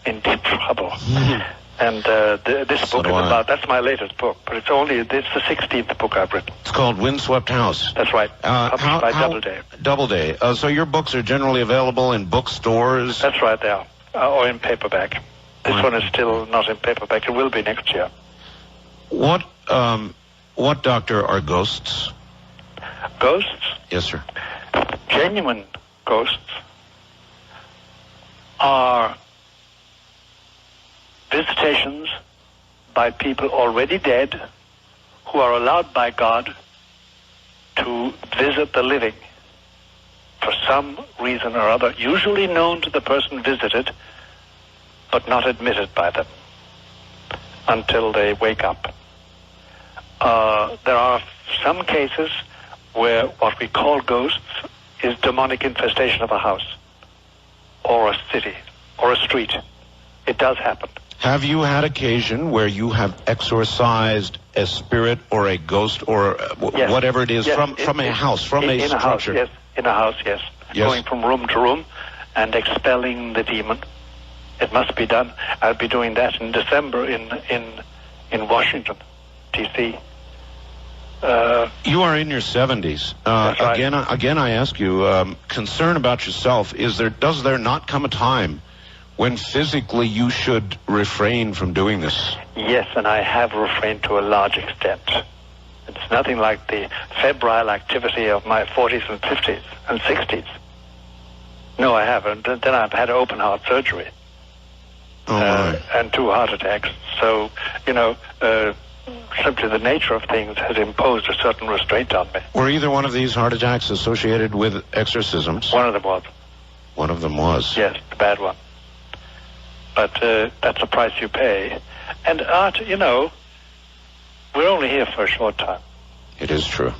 Speaker 2: in deep trouble. Mm-hmm. And this book is about, that's my latest book, but it's the 16th book I've written.
Speaker 1: It's called Windswept House.
Speaker 2: That's right, published by Doubleday.
Speaker 1: Doubleday. So your books are generally available in bookstores?
Speaker 2: That's right, they are, or in paperback. This one is still not in paperback. It will be next year.
Speaker 1: What What, doctor, are ghosts?
Speaker 2: Ghosts,
Speaker 1: Yes, sir.
Speaker 2: genuine ghosts, are visitations by people already dead who are allowed by God to visit the living for some reason or other, usually known to the person visited, but not admitted by them until they wake up. There are some cases where what we call ghosts is demonic infestation of a house or a city or a street. It does happen.
Speaker 1: Have you had occasion where you have exorcised a spirit or a ghost or
Speaker 2: Yes.
Speaker 1: whatever it is
Speaker 2: Yes.
Speaker 1: from a house, from a
Speaker 2: in
Speaker 1: structure?
Speaker 2: a house, yes. In a house, yes.
Speaker 1: Yes.
Speaker 2: Going from room to room and expelling the demon. It must be done. I'll be doing that in December in Washington, D.C.
Speaker 1: You are in your 70s.
Speaker 2: That's right.
Speaker 1: Again, I ask you, concern about yourself. Does there not come a time when physically you should refrain from doing this?
Speaker 2: Yes, and I have refrained to a large extent. It's nothing like the febrile activity of my 40s and 50s and 60s. No, I haven't. Then I've had open heart surgery
Speaker 1: Oh, my.
Speaker 2: and 2 heart attacks. So, simply the nature of things has imposed a certain restraint on me.
Speaker 1: Were either one of these heart attacks associated with exorcisms?
Speaker 2: One of them was.
Speaker 1: One of them was.
Speaker 2: Yes, the bad one. But that's the price you pay. And Art, we're only here for a short time.
Speaker 1: It is true.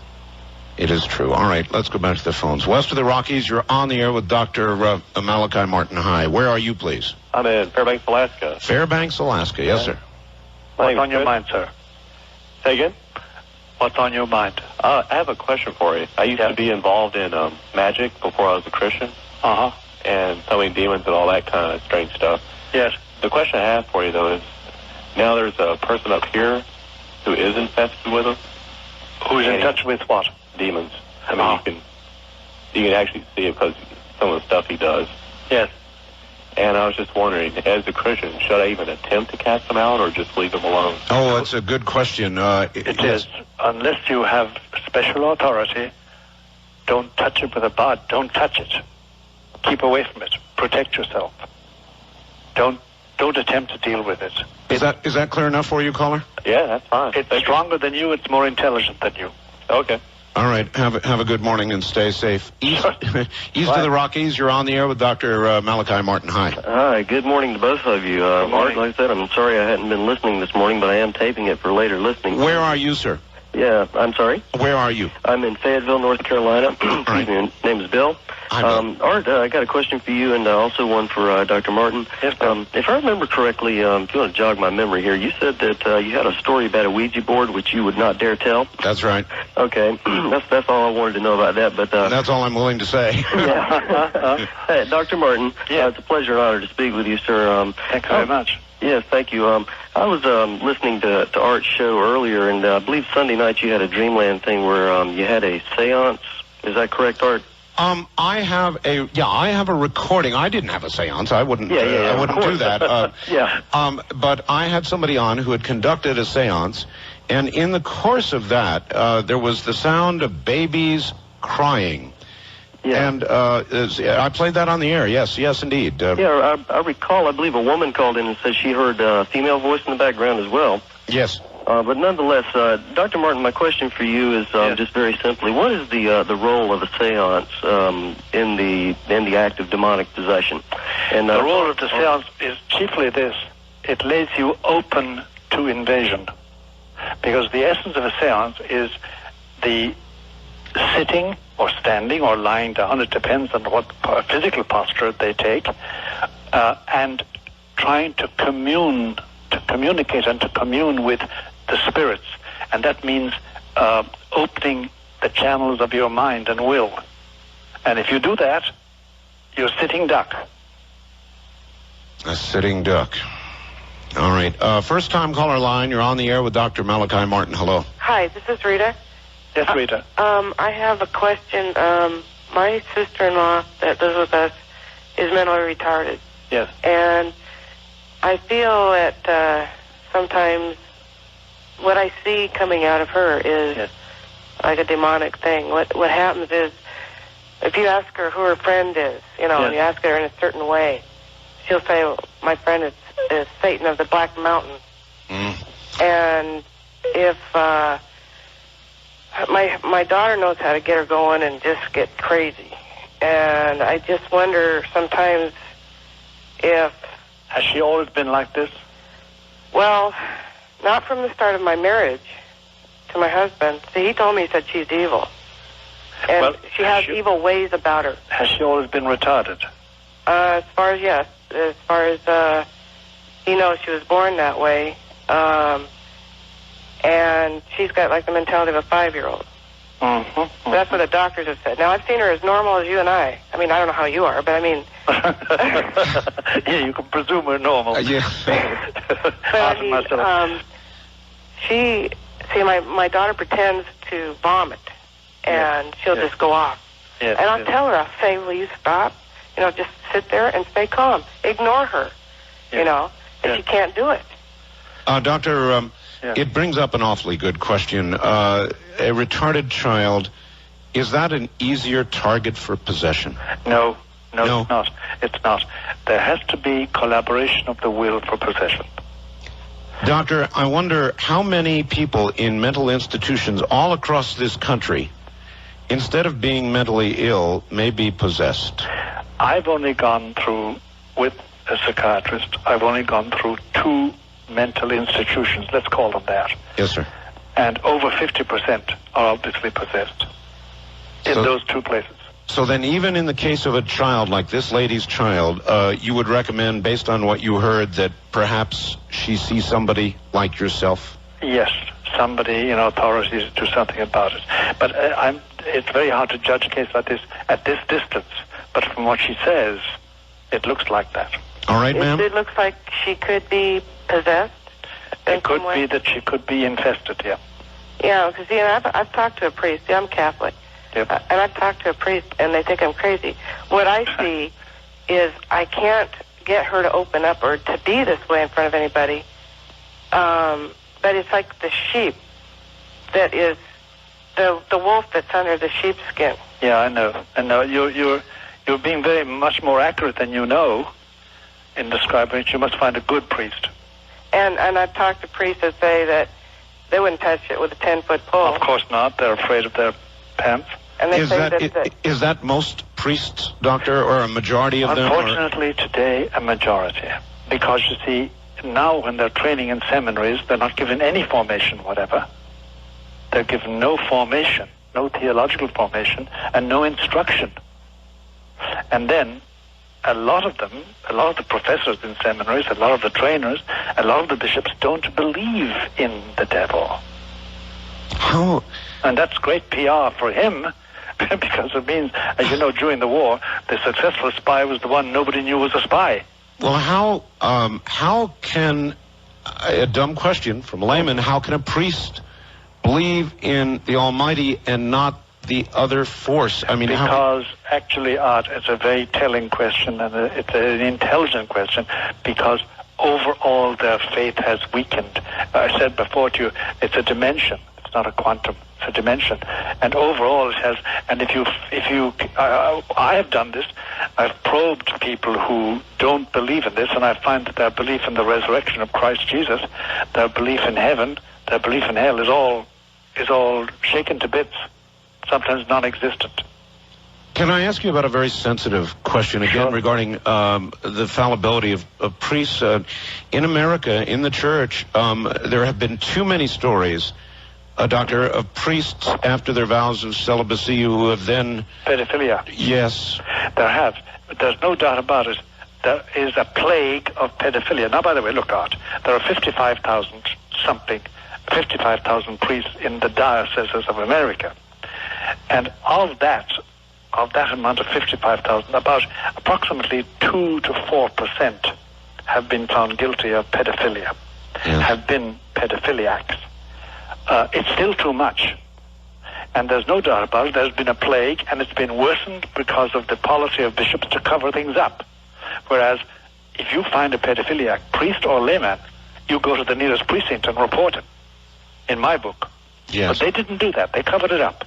Speaker 1: It is true. All right, let's go back to the phones. West of the Rockies, you're on the air with Dr. Malachi Martin. Hi. Where are you, please?
Speaker 7: I'm in Fairbanks, Alaska.
Speaker 1: Fairbanks, Alaska. Yes, sir.
Speaker 2: What's on your mind, sir?
Speaker 7: Say again?
Speaker 2: What's on your mind?
Speaker 7: I have a question for you. I used
Speaker 2: Yeah.
Speaker 7: to be involved in magic before I was a Christian,
Speaker 2: Uh-huh.
Speaker 7: and summoning demons and all that kind of strange stuff.
Speaker 2: Yes.
Speaker 7: The question I have for you, though, is now there's a person up here who is infested with them.
Speaker 2: Who's in
Speaker 7: And
Speaker 2: touch with what?
Speaker 7: demons. I mean,
Speaker 2: Oh.
Speaker 7: you can actually see it because some of the stuff he does.
Speaker 2: Yes.
Speaker 7: And I was just wondering, as a Christian, should I even attempt to cast them out or just leave them alone?
Speaker 1: Oh, that's a good question.
Speaker 2: It is. Unless you have special authority, don't touch it with a bud. Don't touch it. Keep away from it. Protect yourself. Don't attempt to deal with it.
Speaker 1: Is that clear enough for you, caller?
Speaker 7: Yeah, that's fine.
Speaker 2: It's
Speaker 7: Thank you.
Speaker 2: stronger than you. It's more intelligent than you.
Speaker 7: Okay.
Speaker 1: All right. Have a good morning and stay safe. East of
Speaker 2: Bye.
Speaker 1: the Rockies, you're on the air with Dr. Malachi Martin. Hi.
Speaker 8: Hi, good morning to both of you. Art, like I said, I'm sorry I hadn't been listening this morning, but I am taping it for later listening.
Speaker 1: Where are you, sir?
Speaker 8: Yeah, I'm sorry.
Speaker 1: Where are you?
Speaker 8: I'm in Fayetteville, North Carolina. Excuse me, my name is Bill.
Speaker 1: Hi, Bill.
Speaker 8: Art, I got a question for you and also one for Dr. Martin.
Speaker 2: Yes, Bill.
Speaker 8: If I remember correctly, if you want to jog my memory here, you said that you had a story about a Ouija board which you would not dare tell.
Speaker 1: That's right.
Speaker 8: Okay, that's all I wanted to know about that. But
Speaker 1: That's all I'm willing to say.
Speaker 8: yeah. Hey, Dr. Martin,
Speaker 2: Yeah.
Speaker 8: it's a pleasure and honor to speak with you, sir.
Speaker 2: Thank you very much.
Speaker 8: Yes, thank you. I was listening to Art's show earlier, and I believe Sunday night you had a Dreamland thing where you had a seance. Is that correct, Art?
Speaker 1: I have a recording. I didn't have a seance. I wouldn't.
Speaker 8: Yeah,
Speaker 1: I wouldn't
Speaker 8: of
Speaker 1: do
Speaker 8: course.
Speaker 1: that.
Speaker 8: Yeah.
Speaker 1: But I had somebody on who had conducted a seance, and in the course of that, there was the sound of babies crying.
Speaker 8: Yeah.
Speaker 1: And I played that on the air. Yes, indeed.
Speaker 8: Yeah, I recall, I believe a woman called in and said she heard a female voice in the background as well.
Speaker 1: Yes.
Speaker 8: But nonetheless, Dr. Martin, my question for you is just very simply, what is the role of a seance in the act of demonic possession? And
Speaker 2: The role of the seance is chiefly this. It lays you open to invasion. Because the essence of a seance is the sitting or standing or lying down, it depends on what physical posture they take, and trying to communicate and to commune with the spirits. And that means opening the channels of your mind and will. And if you do that, you're sitting duck.
Speaker 1: A sitting duck. All right. First time caller line. You're on the air with Dr. Malachi Martin. Hello.
Speaker 9: Hi, this is Rita.
Speaker 2: Yes, Rita.
Speaker 9: I have a question. My sister-in-law that lives with us is mentally retarded.
Speaker 2: Yes.
Speaker 9: And I feel that sometimes what I see coming out of her is like a demonic thing. What happens is, if you ask her who her friend is, and you ask her in a certain way, she'll say, well, my friend is Satan of the Black Mountain. And if my daughter knows how to get her going and just get crazy. And I just wonder sometimes if...
Speaker 2: Has she always been like this?
Speaker 9: Well, not from the start of my marriage to my husband. See, he told me, he said she's evil. And she has evil ways about her.
Speaker 2: Has she always been retarded?
Speaker 9: As far as, yes. As far as, he knows she was born that way. And she's got like the mentality of a 5-year-old. That's what the doctors have said. Now, I've seen her as normal as you and I. I mean, I don't know how you are, but I mean...
Speaker 2: Yeah, you can presume we're normal.
Speaker 9: But I mean, my daughter pretends to vomit, and she'll just go off. And I'll tell her, I'll say, will you stop? Just sit there and stay calm. Ignore her, and she can't do it.
Speaker 1: Doctor, it brings up an awfully good question. A retarded child, is that an easier target for possession?
Speaker 2: No, it's not. It's not. There has to be collaboration of the will for possession.
Speaker 1: Doctor, I wonder how many people in mental institutions all across this country, instead of being mentally ill, may be possessed.
Speaker 2: I've only gone through, with a psychiatrist, I've only gone through 2 mental institutions, let's call them that.
Speaker 1: Yes, sir.
Speaker 2: And over 50% are obviously possessed in those 2 places.
Speaker 1: So then even in the case of a child like this lady's child, you would recommend, based on what you heard, that perhaps she sees somebody like yourself?
Speaker 2: Yes, somebody, authorities do something about it. But it's very hard to judge a case like this at this distance. But from what she says, it looks like that.
Speaker 1: All right, ma'am.
Speaker 9: It looks like she could be possessed.
Speaker 2: It could be that she could be infested, yeah.
Speaker 9: Yeah, because, I've talked to a priest. See, I'm Catholic.
Speaker 2: Yep.
Speaker 9: And I've talked to a priest, and they think I'm crazy. What I see is I can't get her to open up or to be this way in front of anybody. But it's like the sheep that is the wolf that's under the sheepskin.
Speaker 2: Yeah, I know. You're being very much more accurate than you know in describing it. You must find a good priest.
Speaker 9: And I've talked to priests that say that they wouldn't touch it with a 10-foot pole.
Speaker 2: Of course not. They're afraid of their pants.
Speaker 9: And they
Speaker 1: is that most priests, doctor, or a majority of them?
Speaker 2: Unfortunately, today, a majority. Because, you see, now when they're training in seminaries, they're not given any formation whatever. They're given no formation, no theological formation, and no instruction. And then a lot of the professors in seminaries, a lot of the trainers, a lot of the bishops don't believe in the devil.
Speaker 1: How?
Speaker 2: And that's great PR for him, because it means, as you know, during the war, the successful spy was the one nobody knew was a spy.
Speaker 1: Well, how can, a dumb question from a layman, how can a priest believe in the Almighty and not the other force? I mean,
Speaker 2: because actually, Art, it's a very telling question, and it's an intelligent question, because overall their faith has weakened. I said before to you, it's a dimension. It's not a quantum. It's a dimension. And overall it has, and if you, I have done this, I've probed people who don't believe in this, and I find that their belief in the resurrection of Christ Jesus, their belief in heaven, their belief in hell is all shaken to bits, sometimes non-existent.
Speaker 1: Can I ask you about a very sensitive question again regarding the fallibility of priests? In America, in the church, there have been too many stories, Doctor, of priests after their vows of celibacy who have then...
Speaker 2: Pedophilia.
Speaker 1: Yes.
Speaker 2: There have. There's no doubt about it. There is a plague of pedophilia. Now, by the way, look out. There are 55,000 priests in the dioceses of America. And of that amount of 55,000, about approximately 2 to 4% have been found guilty of pedophilia, have been pedophiliacs. It's still too much. And there's no doubt about it. There's been a plague, and it's been worsened because of the policy of bishops to cover things up. Whereas, if you find a pedophiliac, priest or layman, you go to the nearest precinct and report it. in my book.
Speaker 1: Yes.
Speaker 2: But they didn't do that. They covered it up.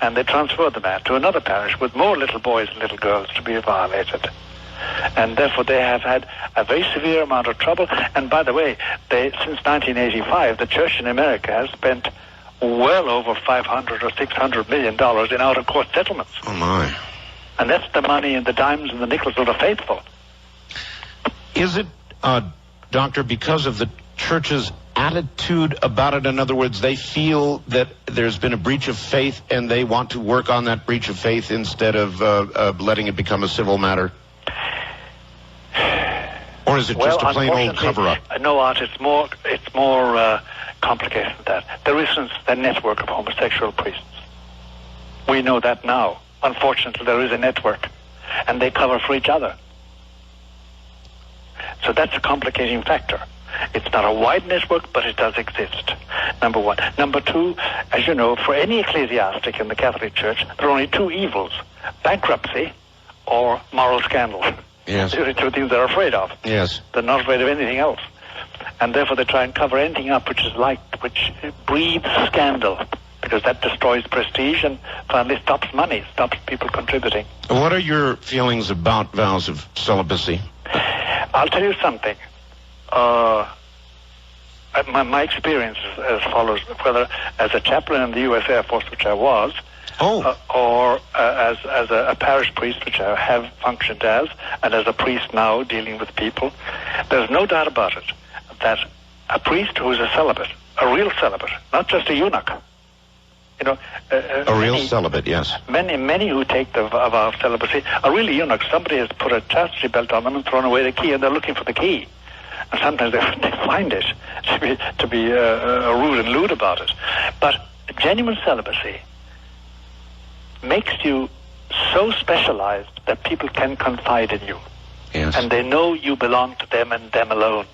Speaker 2: And they transferred the man to another parish with more little boys and little girls to be violated. And therefore they have had a very severe amount of trouble. And by the way, since 1985, the church in America has spent well over $500 or $600 million in out-of-court settlements.
Speaker 1: Oh, my.
Speaker 2: And that's the money and the dimes and the nickels of the faithful.
Speaker 1: Is it, Doctor, because of the church's attitude about it? In other words, they feel that there's been a breach of faith and they want to work on that breach of faith instead of letting it become a civil matter? Or is it just a plain old cover-up?
Speaker 2: No, Art, it's more complicated than that. There isn't a network of homosexual priests. We know that now. Unfortunately, there is a network, and they cover for each other. So that's a complicating factor. It's not a wide network, but it does exist, number one. Number two, as you know, for any ecclesiastic in the Catholic Church, there are only two evils: bankruptcy or moral scandal.
Speaker 1: Yes.
Speaker 2: These are the two things they're afraid of.
Speaker 1: Yes.
Speaker 2: They're not afraid of anything else. And therefore they try and cover anything up which breeds scandal, because that destroys prestige and finally stops money, stops people contributing.
Speaker 1: What are your feelings about vows of celibacy?
Speaker 2: I'll tell you something. My experience is as follows: whether as a chaplain in the U.S. Air Force, which I was, or as a parish priest, which I have functioned as, and as a priest now dealing with people, there's no doubt about it that a priest who is a celibate, a real celibate, not just a eunuch, you know,
Speaker 1: a real celibate, yes.
Speaker 2: Many who take the vow of celibacy are really eunuchs. Somebody has put a chastity belt on them and thrown away the key, and they're looking for the key. And sometimes they find it to be rude and lewd about it. But genuine celibacy makes you so specialized that people can confide in you.
Speaker 1: Yes.
Speaker 2: And they know you belong to them and them alone.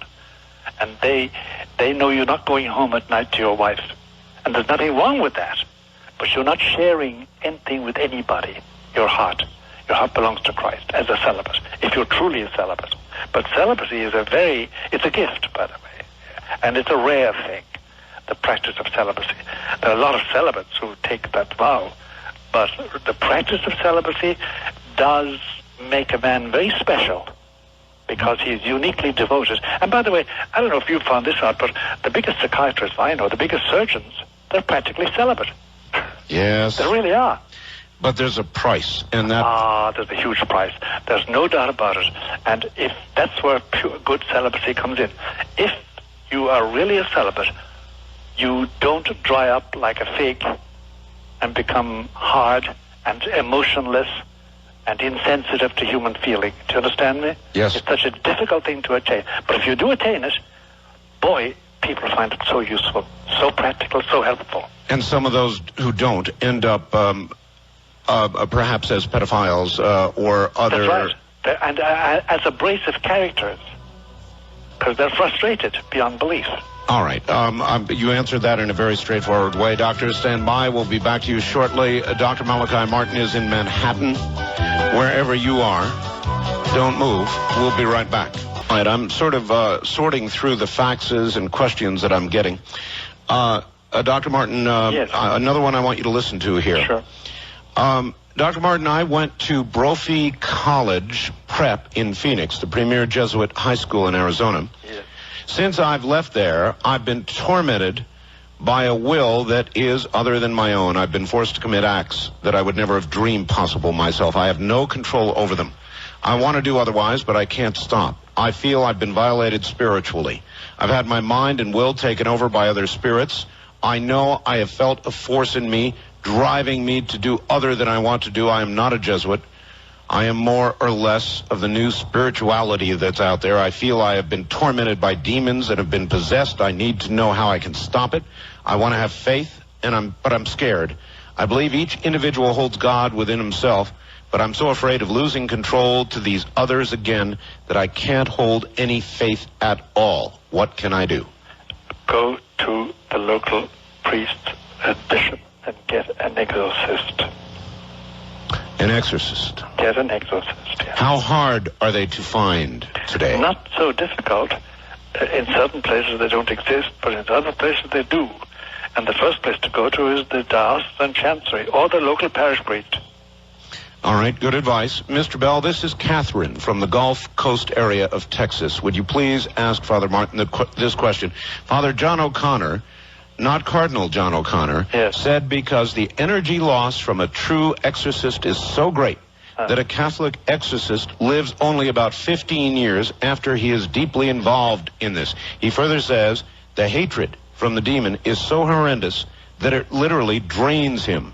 Speaker 2: And they know you're not going home at night to your wife. And there's nothing wrong with that. But you're not sharing anything with anybody. Your heart belongs to Christ as a celibate, if you're truly a celibate. But celibacy is it's a gift, by the way. And it's a rare thing, the practice of celibacy. There are a lot of celibates who take that vow. But the practice of celibacy does make a man very special, because he's uniquely devoted. And by the way, I don't know if you found this out, but the biggest psychiatrists I know, the biggest surgeons, they're practically celibate.
Speaker 1: Yes.
Speaker 2: They really are.
Speaker 1: But there's a price, and that...
Speaker 2: there's a huge price. There's no doubt about it. And if that's where good celibacy comes in. If you are really a celibate, you don't dry up like a fig and become hard and emotionless and insensitive to human feeling. Do you understand me?
Speaker 1: Yes.
Speaker 2: It's such a difficult thing to attain. But if you do attain it, boy, people find it so useful, so practical, so helpful.
Speaker 1: And some of those who don't end up perhaps as pedophiles or other...
Speaker 2: That's right. And as abrasive characters, because they're frustrated beyond belief.
Speaker 1: All right. You answered that in a very straightforward way. Doctor, stand by. We'll be back to you shortly. Dr. Malachi Martin is in Manhattan. Wherever you are, don't move. We'll be right back. All right. I'm sort of sorting through the faxes and questions that I'm getting. Dr. Martin,
Speaker 2: yes.
Speaker 1: Another one I want you to listen to here.
Speaker 2: Sure.
Speaker 1: Dr. Martin, I went to Brophy College Prep in Phoenix, the premier Jesuit high school in Arizona.
Speaker 2: Yes.
Speaker 1: Since I've left there, I've been tormented by a will that is other than my own. I've been forced to commit acts that I would never have dreamed possible myself. I have no control over them. I want to do otherwise, but I can't stop. I feel I've been violated spiritually. I've had my mind and will taken over by other spirits. I know I have felt a force in me driving me to do other than I want to do. I am not a Jesuit. I am more or less of the new spirituality that's out there. I feel I have been tormented by demons and have been possessed. I need to know how I can stop it. I want to have faith, but I'm scared. I believe each individual holds God within himself, but I'm so afraid of losing control to these others again that I can't hold any faith at all. What can I do?
Speaker 2: Go to the local priest and bishop and get an exorcist.
Speaker 1: An exorcist?
Speaker 2: Get an exorcist, yes.
Speaker 1: How hard are they to find today?
Speaker 2: Not so difficult. In certain places they don't exist, but in other places they do. And the first place to go to is the diocesan chancery or the local parish priest.
Speaker 1: All right, good advice. Mr. Bell, this is Catherine from the Gulf Coast area of Texas. Would you please ask Father Martin this question? Father John O'Connor, not Cardinal John O'Connor, said because the energy loss from a true exorcist is so great that a Catholic exorcist lives only about 15 years after he is deeply involved in this. He further says the hatred from the demon is so horrendous that it literally drains him.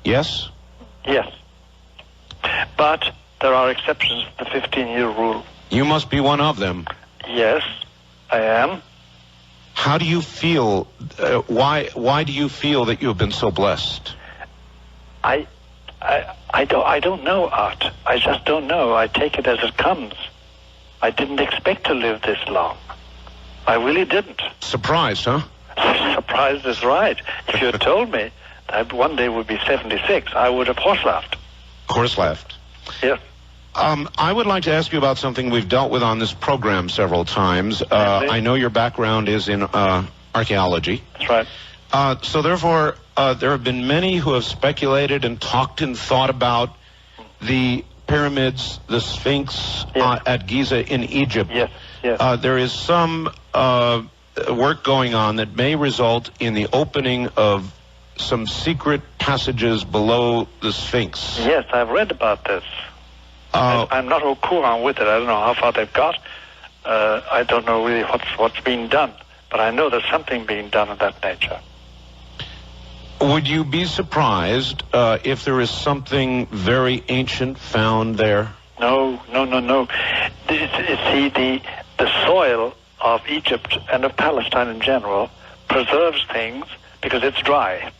Speaker 1: Yes?
Speaker 2: Yes. But there are exceptions to the 15-year rule.
Speaker 1: You must be one of them.
Speaker 2: Yes, I am.
Speaker 1: How do you feel? Why do you feel that you have been so blessed?
Speaker 2: I don't know, Art. I just don't know. I take it as it comes. I didn't expect to live this long. I really didn't.
Speaker 1: Surprised, huh?
Speaker 2: Surprised is right. If you had told me that one day would be 76, I would have horse-laughed.
Speaker 1: Horse-laughed.
Speaker 2: Yes.
Speaker 1: I would like to ask you about something we've dealt with on this program several times. I know your background is in archaeology.
Speaker 2: That's right.
Speaker 1: So therefore, there have been many who have speculated and talked and thought about the pyramids, the Sphinx at Giza in Egypt.
Speaker 2: Yes, yes.
Speaker 1: There is some work going on that may result in the opening of some secret passages below the Sphinx.
Speaker 2: Yes, I've read about this. I'm not au courant with it. I don't know how far they've got. I don't know really what's being done. But I know there's something being done of that nature.
Speaker 1: Would you be surprised if there is something very ancient found there?
Speaker 2: No. See, the soil of Egypt and of Palestine in general preserves things because it's dry.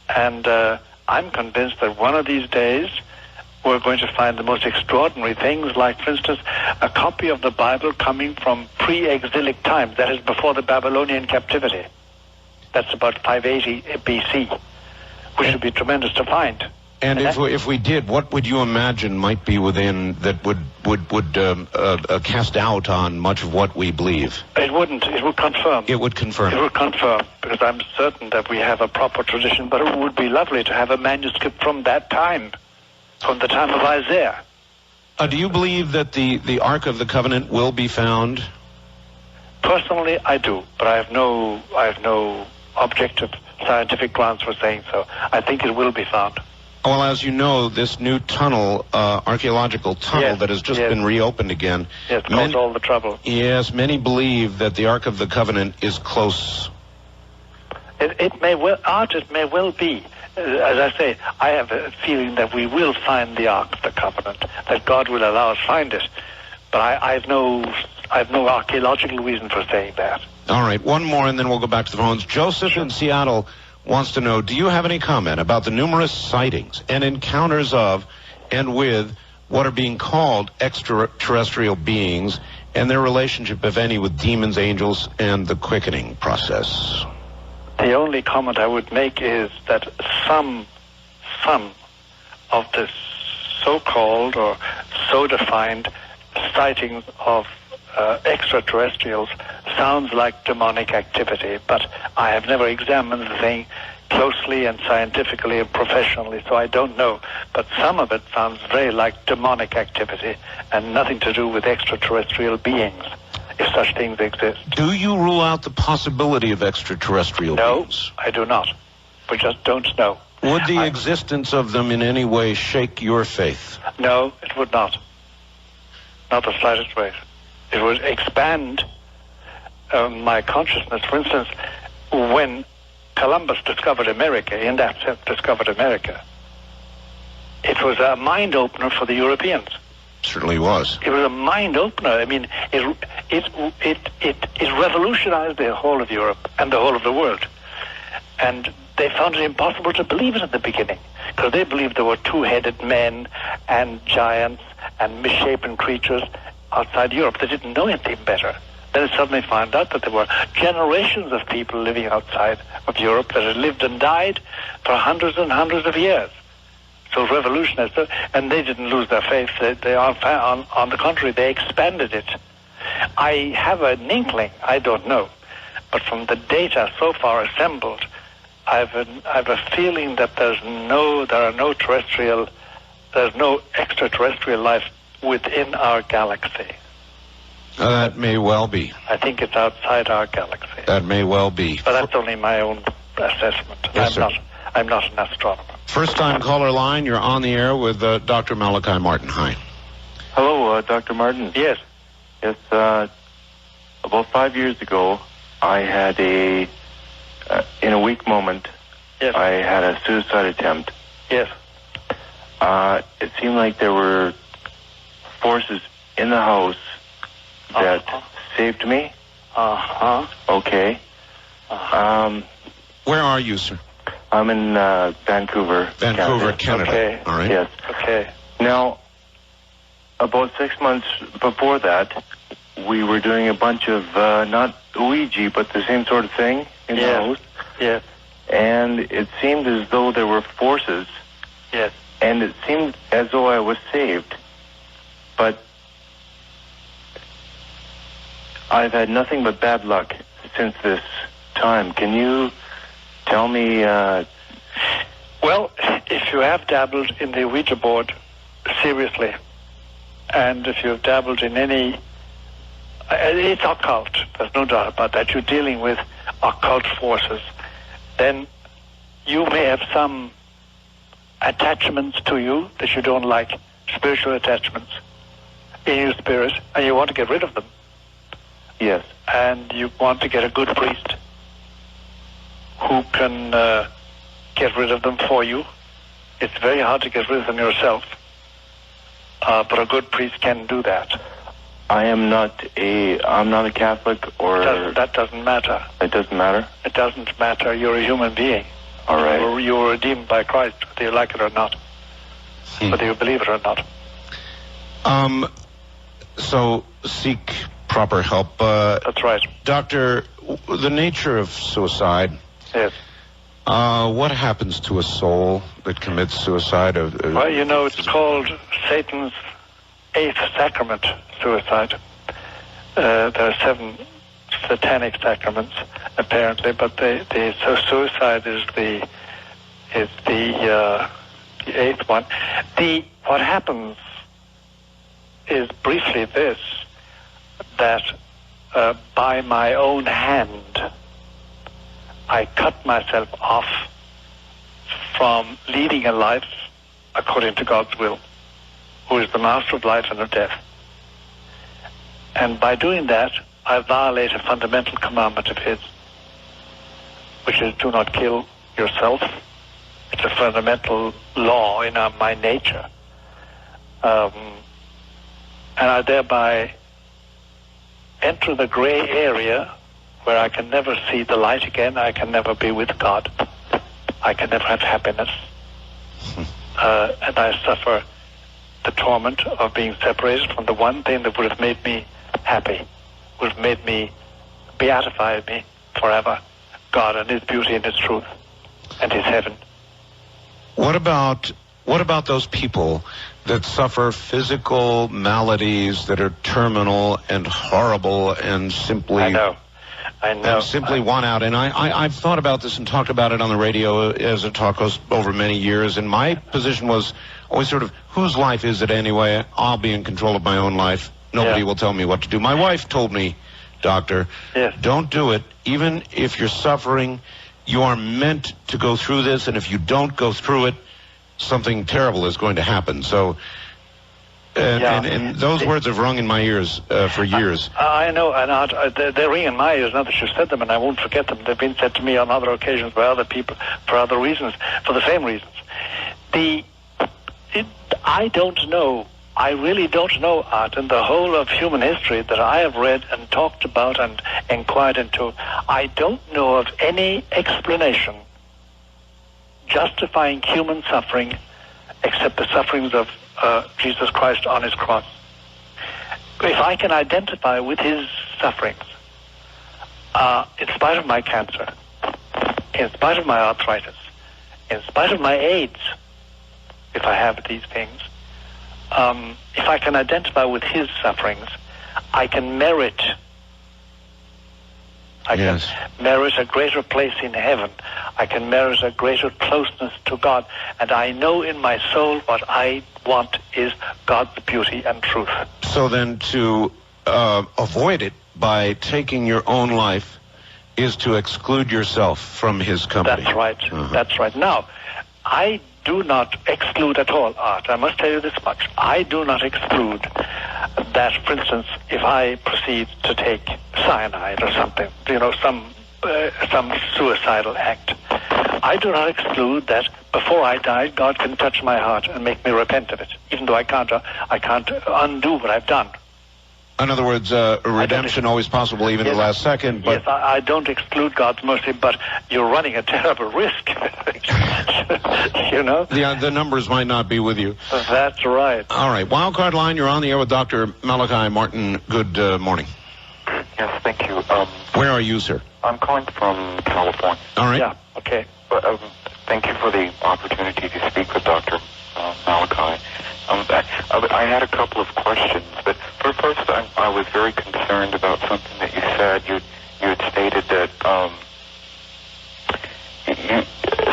Speaker 2: And I'm convinced that one of these days we're going to find the most extraordinary things, like, for instance, a copy of the Bible coming from pre-exilic times, that is before the Babylonian captivity. That's about 580 BC, which would be tremendous to find.
Speaker 1: And if we did, what would you imagine might be within that would cast doubt on much of what we believe?
Speaker 2: It wouldn't. It would confirm.
Speaker 1: It would confirm.
Speaker 2: It would confirm, because I'm certain that we have a proper tradition, but it would be lovely to have a manuscript from that time, from the time of Isaiah.
Speaker 1: Do you believe that the Ark of the Covenant will be found?
Speaker 2: Personally, I do, but I have no objective scientific grounds for saying so. I think it will be found.
Speaker 1: Well, as you know, this new tunnel, archaeological tunnel that has just been reopened again.
Speaker 2: Yes, caused all the trouble.
Speaker 1: Yes, many believe that the Ark of the Covenant is close.
Speaker 2: It may well be. As I say, I have a feeling that we will find the Ark of the Covenant, that God will allow us to find it. But I have no archaeological reason for saying that.
Speaker 1: All right, one more and then we'll go back to the phones. Joseph in Seattle wants to know, do you have any comment about the numerous sightings and encounters of and with what are being called extraterrestrial beings and their relationship, if any, with demons, angels, and the quickening process?
Speaker 2: The only comment I would make is that some of the so-called or so-defined sightings of extraterrestrials sounds like demonic activity, but I have never examined the thing closely and scientifically and professionally, so I don't know. But some of it sounds very like demonic activity and nothing to do with extraterrestrial beings, if such things exist.
Speaker 1: Do you rule out the possibility of extraterrestrial beings?
Speaker 2: No, I do not. We just don't know.
Speaker 1: Would the existence of them in any way shake your faith?
Speaker 2: No, it would not. Not the slightest way. It would expand my consciousness. For instance, when Columbus discovered America, in that sense discovered America, it was a mind opener for the Europeans.
Speaker 1: Certainly was.
Speaker 2: It was a mind opener. I mean, it revolutionized the whole of Europe and the whole of the world. And they found it impossible to believe it at the beginning, because they believed there were two-headed men and giants and misshapen creatures outside Europe. They didn't know anything better. Then they suddenly found out that there were generations of people living outside of Europe that had lived and died for hundreds and hundreds of years. So revolutionized, and they didn't lose their faith. They on the contrary, they expanded it. I have an inkling, I don't know, But from the data so far assembled, I've a feeling that there's no extraterrestrial life within our galaxy.
Speaker 1: That may well be.
Speaker 2: I think it's outside our galaxy.
Speaker 1: That may well be.
Speaker 2: But that's only my own assessment.
Speaker 1: Yes,
Speaker 2: I'm not an astronomer.
Speaker 1: First-time caller line, you're on the air with Dr. Malachi Martin. Hi.
Speaker 7: Hello, Dr. Martin.
Speaker 2: Yes.
Speaker 7: Yes, about 5 years ago, I had in a weak moment,
Speaker 2: Yes.
Speaker 7: I had a suicide attempt.
Speaker 2: Yes.
Speaker 7: It seemed like there were forces in the house that saved me. Okay.
Speaker 1: Where are you, sir?
Speaker 7: I'm in Vancouver,
Speaker 1: Canada.
Speaker 2: Okay.
Speaker 1: All right.
Speaker 7: Yes.
Speaker 2: Okay.
Speaker 7: Now, about 6 months before that, we were doing a bunch of, not Ouija, but the same sort of thing in the house.
Speaker 2: Yes.
Speaker 7: And it seemed as though there were forces.
Speaker 2: Yes.
Speaker 7: And it seemed as though I was saved. But I've had nothing but bad luck since this time. Can you tell me...
Speaker 2: Well, if you have dabbled in the Ouija board seriously, and if you've dabbled in any... It's occult, there's no doubt about that. You're dealing with occult forces. Then you may have some attachments to you that you don't like, spiritual attachments in your spirit, and you want to get rid of them.
Speaker 7: Yes.
Speaker 2: And you want to get a good priest who can get rid of them for you. It's very hard to get rid of them yourself, but a good priest can do that.
Speaker 7: I'm not a Catholic or...
Speaker 2: That doesn't matter.
Speaker 7: It doesn't matter?
Speaker 2: It doesn't matter. You're a human being.
Speaker 7: All right.
Speaker 2: You were redeemed by Christ, whether you like it or not, whether you believe it or not.
Speaker 1: So seek proper help.
Speaker 2: That's right.
Speaker 1: Doctor, the nature of suicide.
Speaker 2: Yes.
Speaker 1: What happens to a soul that commits suicide?
Speaker 2: Well, you know, it's called Satan's eighth sacrament, suicide. There are 7 satanic sacraments, apparently, but so suicide is the 8th one. What happens is briefly this, that by my own hand, I cut myself off from leading a life according to God's will, who is the master of life and of death. And by doing that, I violate a fundamental commandment of his, which is do not kill yourself. It's a fundamental law in my nature. And I thereby enter the gray area where I can never see the light again. I can never be with God. I can never have happiness. And I suffer the torment of being separated from the one thing that would have made me happy, would have made me, beatified me forever, God and his beauty and his truth and his heaven.
Speaker 1: What about those people that suffer physical maladies that are terminal and horrible and simply...
Speaker 2: I know.
Speaker 1: And simply want out. And I've thought about this and talked about it on the radio as a talk host over many years, and my position was always sort of, whose life is it anyway? I'll be in control of my own life. Nobody will tell me what to do. My wife told me, Doctor, don't do it. Even if you're suffering, you are meant to go through this, and if you don't go through it, something terrible is going to happen. So, and those words have rung in my ears for years.
Speaker 2: I know, and they ring in my ears now that you said them, and I won't forget them. They've been said to me on other occasions by other people for other reasons, for the same reasons. I don't know. I really don't know, Art, in the whole of human history that I have read and talked about and inquired into, I don't know of any explanation justifying human suffering except the sufferings of Jesus Christ on his cross. If I can identify with his sufferings, in spite of my cancer, in spite of my arthritis, in spite of my AIDS, if I have these things, if I can identify with his sufferings, I can merit I can merit a greater place in heaven. I can merit a greater closeness to God. And I know in my soul what I want is God's beauty and truth.
Speaker 1: So then to avoid it by taking your own life is to exclude yourself from his company.
Speaker 2: That's right. That's right. Now, I do not exclude at all, Art. I must tell you this much. I do not exclude that, for instance, if I proceed to take cyanide or something, some suicidal act, I do not exclude that before I die, God can touch my heart and make me repent of it, even though I can't undo what I've done.
Speaker 1: In other words, redemption always possible, even the last second. But
Speaker 2: yes, I don't exclude God's mercy, but you're running a terrible risk.
Speaker 1: The numbers might not be with you.
Speaker 2: That's right.
Speaker 1: All right. Wildcard line, you're on the air with Dr. Malachi Martin. Good morning.
Speaker 10: Yes, thank you.
Speaker 1: Where are you, sir?
Speaker 10: I'm calling from California.
Speaker 1: All right.
Speaker 2: Yeah, okay.
Speaker 10: Thank you for the opportunity to speak with Dr. Malachi. I had a couple of questions, but first I was very concerned about something that you said. You had stated that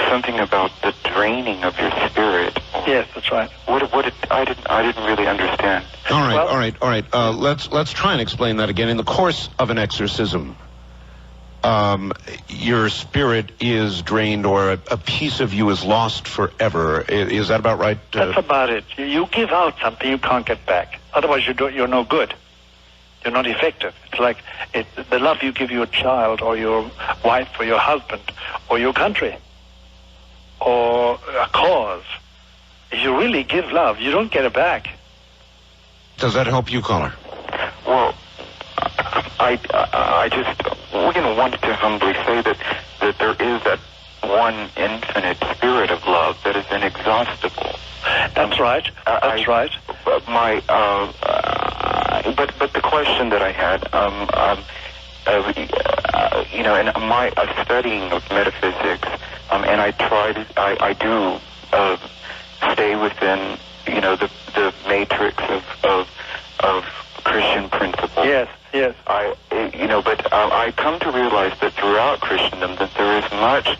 Speaker 10: something about the draining of your spirit.
Speaker 2: Yes, that's right.
Speaker 10: I didn't really understand.
Speaker 1: All right. Let's try and explain that again. In the course of an exorcism, your spirit is drained, or a piece of you is lost forever. Is that about right?
Speaker 2: That's about it. You give out something you can't get back. Otherwise, you're no good. You're not effective. It's like the love you give your child, or your wife, or your husband, or your country, or a cause. If you really give love, you don't get it back.
Speaker 1: Does that help you, caller?
Speaker 10: Well, I just wanted to humbly say that there is that one infinite spirit of love that is inexhaustible.
Speaker 2: That's right. That's right.
Speaker 10: But the question that I had, in my studying of metaphysics, and I do stay within, the matrix of Christian principles.
Speaker 2: Yes.
Speaker 10: But I come to realize that throughout Christendom that there is much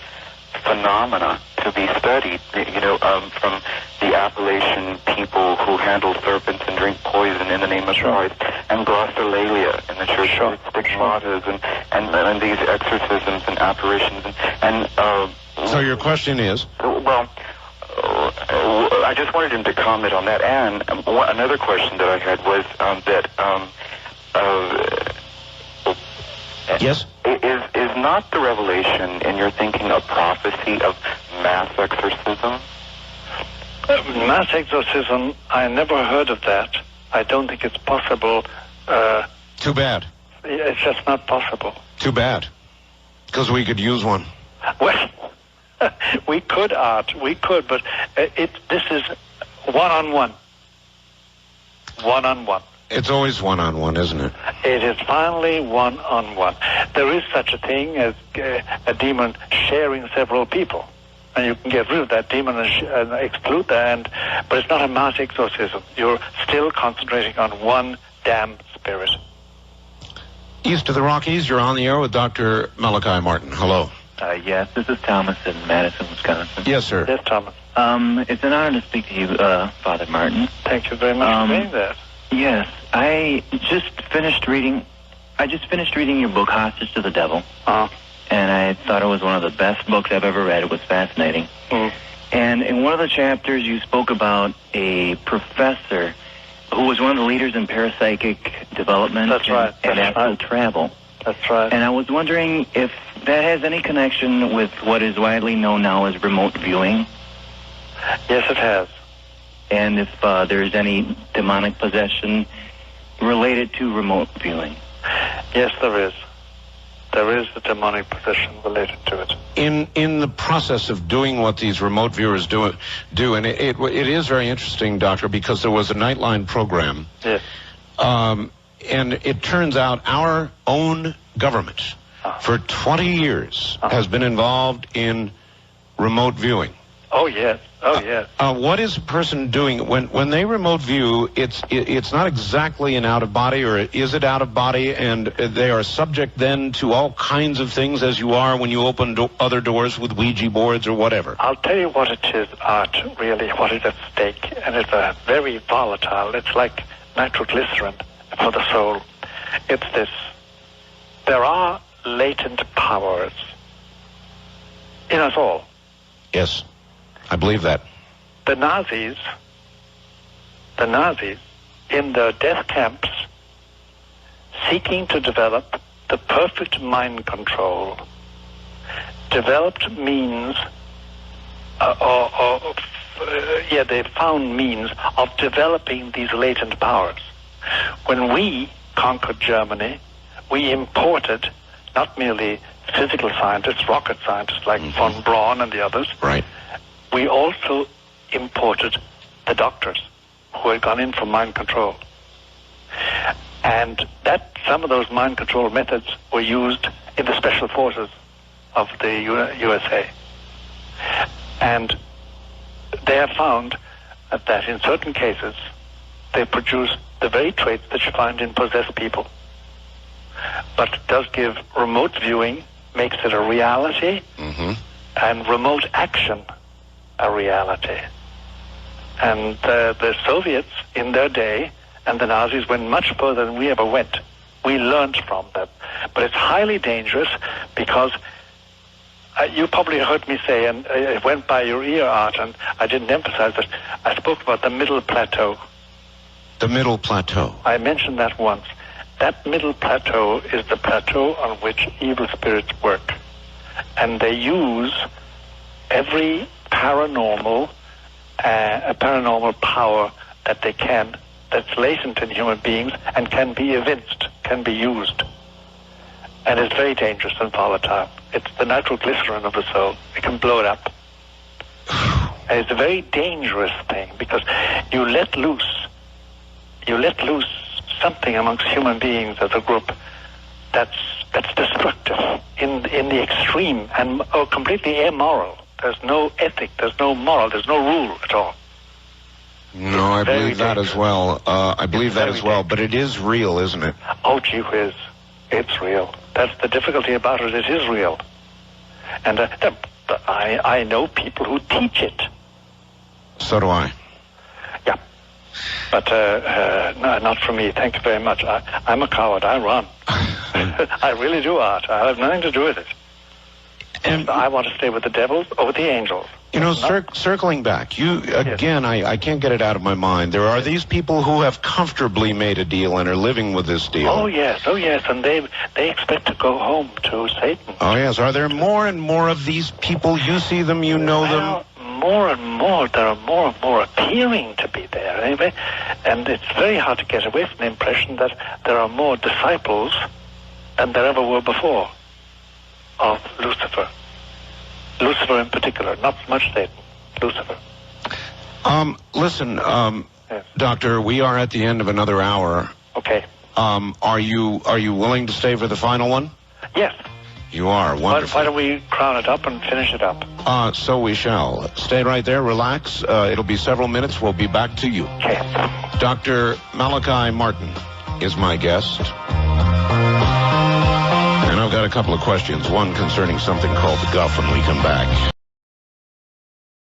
Speaker 10: phenomena to be studied, from the Appalachian people who handle serpents and drink poison in the name of Christ, and glossolalia in the church, stigmatas, and these exorcisms and apparitions, and
Speaker 1: so your question is?
Speaker 10: Well, I just wanted him to comment on that, and another question that I had was
Speaker 1: yes?
Speaker 10: Is not the revelation, in your thinking, a prophecy of mass exorcism?
Speaker 2: Mass exorcism, I never heard of that. I don't think it's possible.
Speaker 1: Too bad.
Speaker 2: It's just not possible.
Speaker 1: Too bad. Because we could use one.
Speaker 2: Well, we could, Art. We could, but this is one-on-one. One-on-one.
Speaker 1: It's always one-on-one, isn't it?
Speaker 2: It is finally one-on-one. There is such a thing as a demon sharing several people. And you can get rid of that demon and exclude that, but it's not a mass exorcism. You're still concentrating on one damn spirit.
Speaker 1: East of the Rockies, you're on the air with Dr. Malachi Martin. Hello.
Speaker 11: Yes, this is Thomas in Madison, Wisconsin.
Speaker 1: Yes, sir.
Speaker 2: Yes, Thomas.
Speaker 11: It's an honor to speak to you, Father Martin.
Speaker 2: Thank you very much for saying that.
Speaker 11: Yes, I just finished reading your book, Hostage to the Devil. And I thought it was one of the best books I've ever read. It was fascinating. And in one of the chapters, you spoke about a professor who was one of the leaders in parapsychic development and astral travel.
Speaker 2: That's right.
Speaker 11: And I was wondering if that has any connection with what is widely known now as remote viewing.
Speaker 2: Yes, it has.
Speaker 11: And if there's any demonic possession related to remote viewing.
Speaker 2: Yes, there is. There is a demonic possession related to it.
Speaker 1: In the process of doing what these remote viewers do, and it is very interesting, Doctor, because there was a Nightline program.
Speaker 2: Yes.
Speaker 1: And it turns out our own government, for 20 years, has been involved in remote viewing.
Speaker 2: Oh, yes. Oh, yes.
Speaker 1: What is a person doing when they remote view? It's not exactly an out of body, or is it out of body? And they are subject then to all kinds of things, as you are when you open other doors with Ouija boards or whatever.
Speaker 2: I'll tell you what it is, Art. Really, what is at stake, and it's very volatile. It's like nitroglycerin for the soul. It's this: there are latent powers in us all.
Speaker 1: Yes. I believe that.
Speaker 2: The Nazis in their death camps, seeking to develop the perfect mind control, developed means, they found means of developing these latent powers. When we conquered Germany, we imported not merely physical scientists, rocket scientists like von Braun and the others.
Speaker 1: Right.
Speaker 2: We also imported the doctors who had gone in for mind control. And some of those mind control methods were used in the special forces of the USA. And they have found that in certain cases, they produce the very traits that you find in possessed people. But it does give remote viewing, makes it a reality, and remote action a reality. And the Soviets in their day and the Nazis went much further than we ever went. We learned from them. But it's highly dangerous because you probably heard me say, and it went by your ear, Art, and I didn't emphasize it, I spoke about the middle plateau.
Speaker 1: The middle plateau.
Speaker 2: I mentioned that once. That middle plateau is the plateau on which evil spirits work. And they use every paranormal power that they can, that's latent in human beings and can be evinced, can be used. And it's very dangerous and volatile. It's the nitroglycerin of the soul. It can blow it up. And it's a very dangerous thing because you let loose something amongst human beings as a group that's destructive in the extreme and completely immoral. There's no ethic, there's no moral, there's no rule at all.
Speaker 1: No, I believe that as well. I believe that as well, but it is real, isn't it?
Speaker 2: Oh, gee whiz. It's real. That's the difficulty about it. It is real. And I know people who teach it.
Speaker 1: So do I.
Speaker 2: Yeah. But no, not for me. Thank you very much. I'm a coward. I run. I really do, Art. I have nothing to do with it. And I want to stay with the devils or with the angels.
Speaker 1: You know, circling back, again, I can't get it out of my mind. There are these people who have comfortably made a deal and are living with this deal.
Speaker 2: Oh, yes, and they expect to go home to Satan.
Speaker 1: Oh, yes. Are there more and more of these people? You see them, you know them?
Speaker 2: More and more. There are more and more appearing to be there, anyway. And it's very hard to get away from the impression that there are more disciples than there ever were before of Lucifer. Lucifer in particular, not so much Satan, Lucifer.
Speaker 1: Listen, Doctor, we are at the end of another hour.
Speaker 2: Okay.
Speaker 1: Are you willing to stay for the final one?
Speaker 2: Yes.
Speaker 1: You are. Wonderful.
Speaker 2: Why don't we crown it up and finish it up?
Speaker 1: So we shall. Stay right there, relax. It'll be several minutes. We'll be back to you.
Speaker 2: Okay.
Speaker 1: Dr. Malachi Martin is my guest. And I've got a couple of questions, one concerning something called the guff when we come back.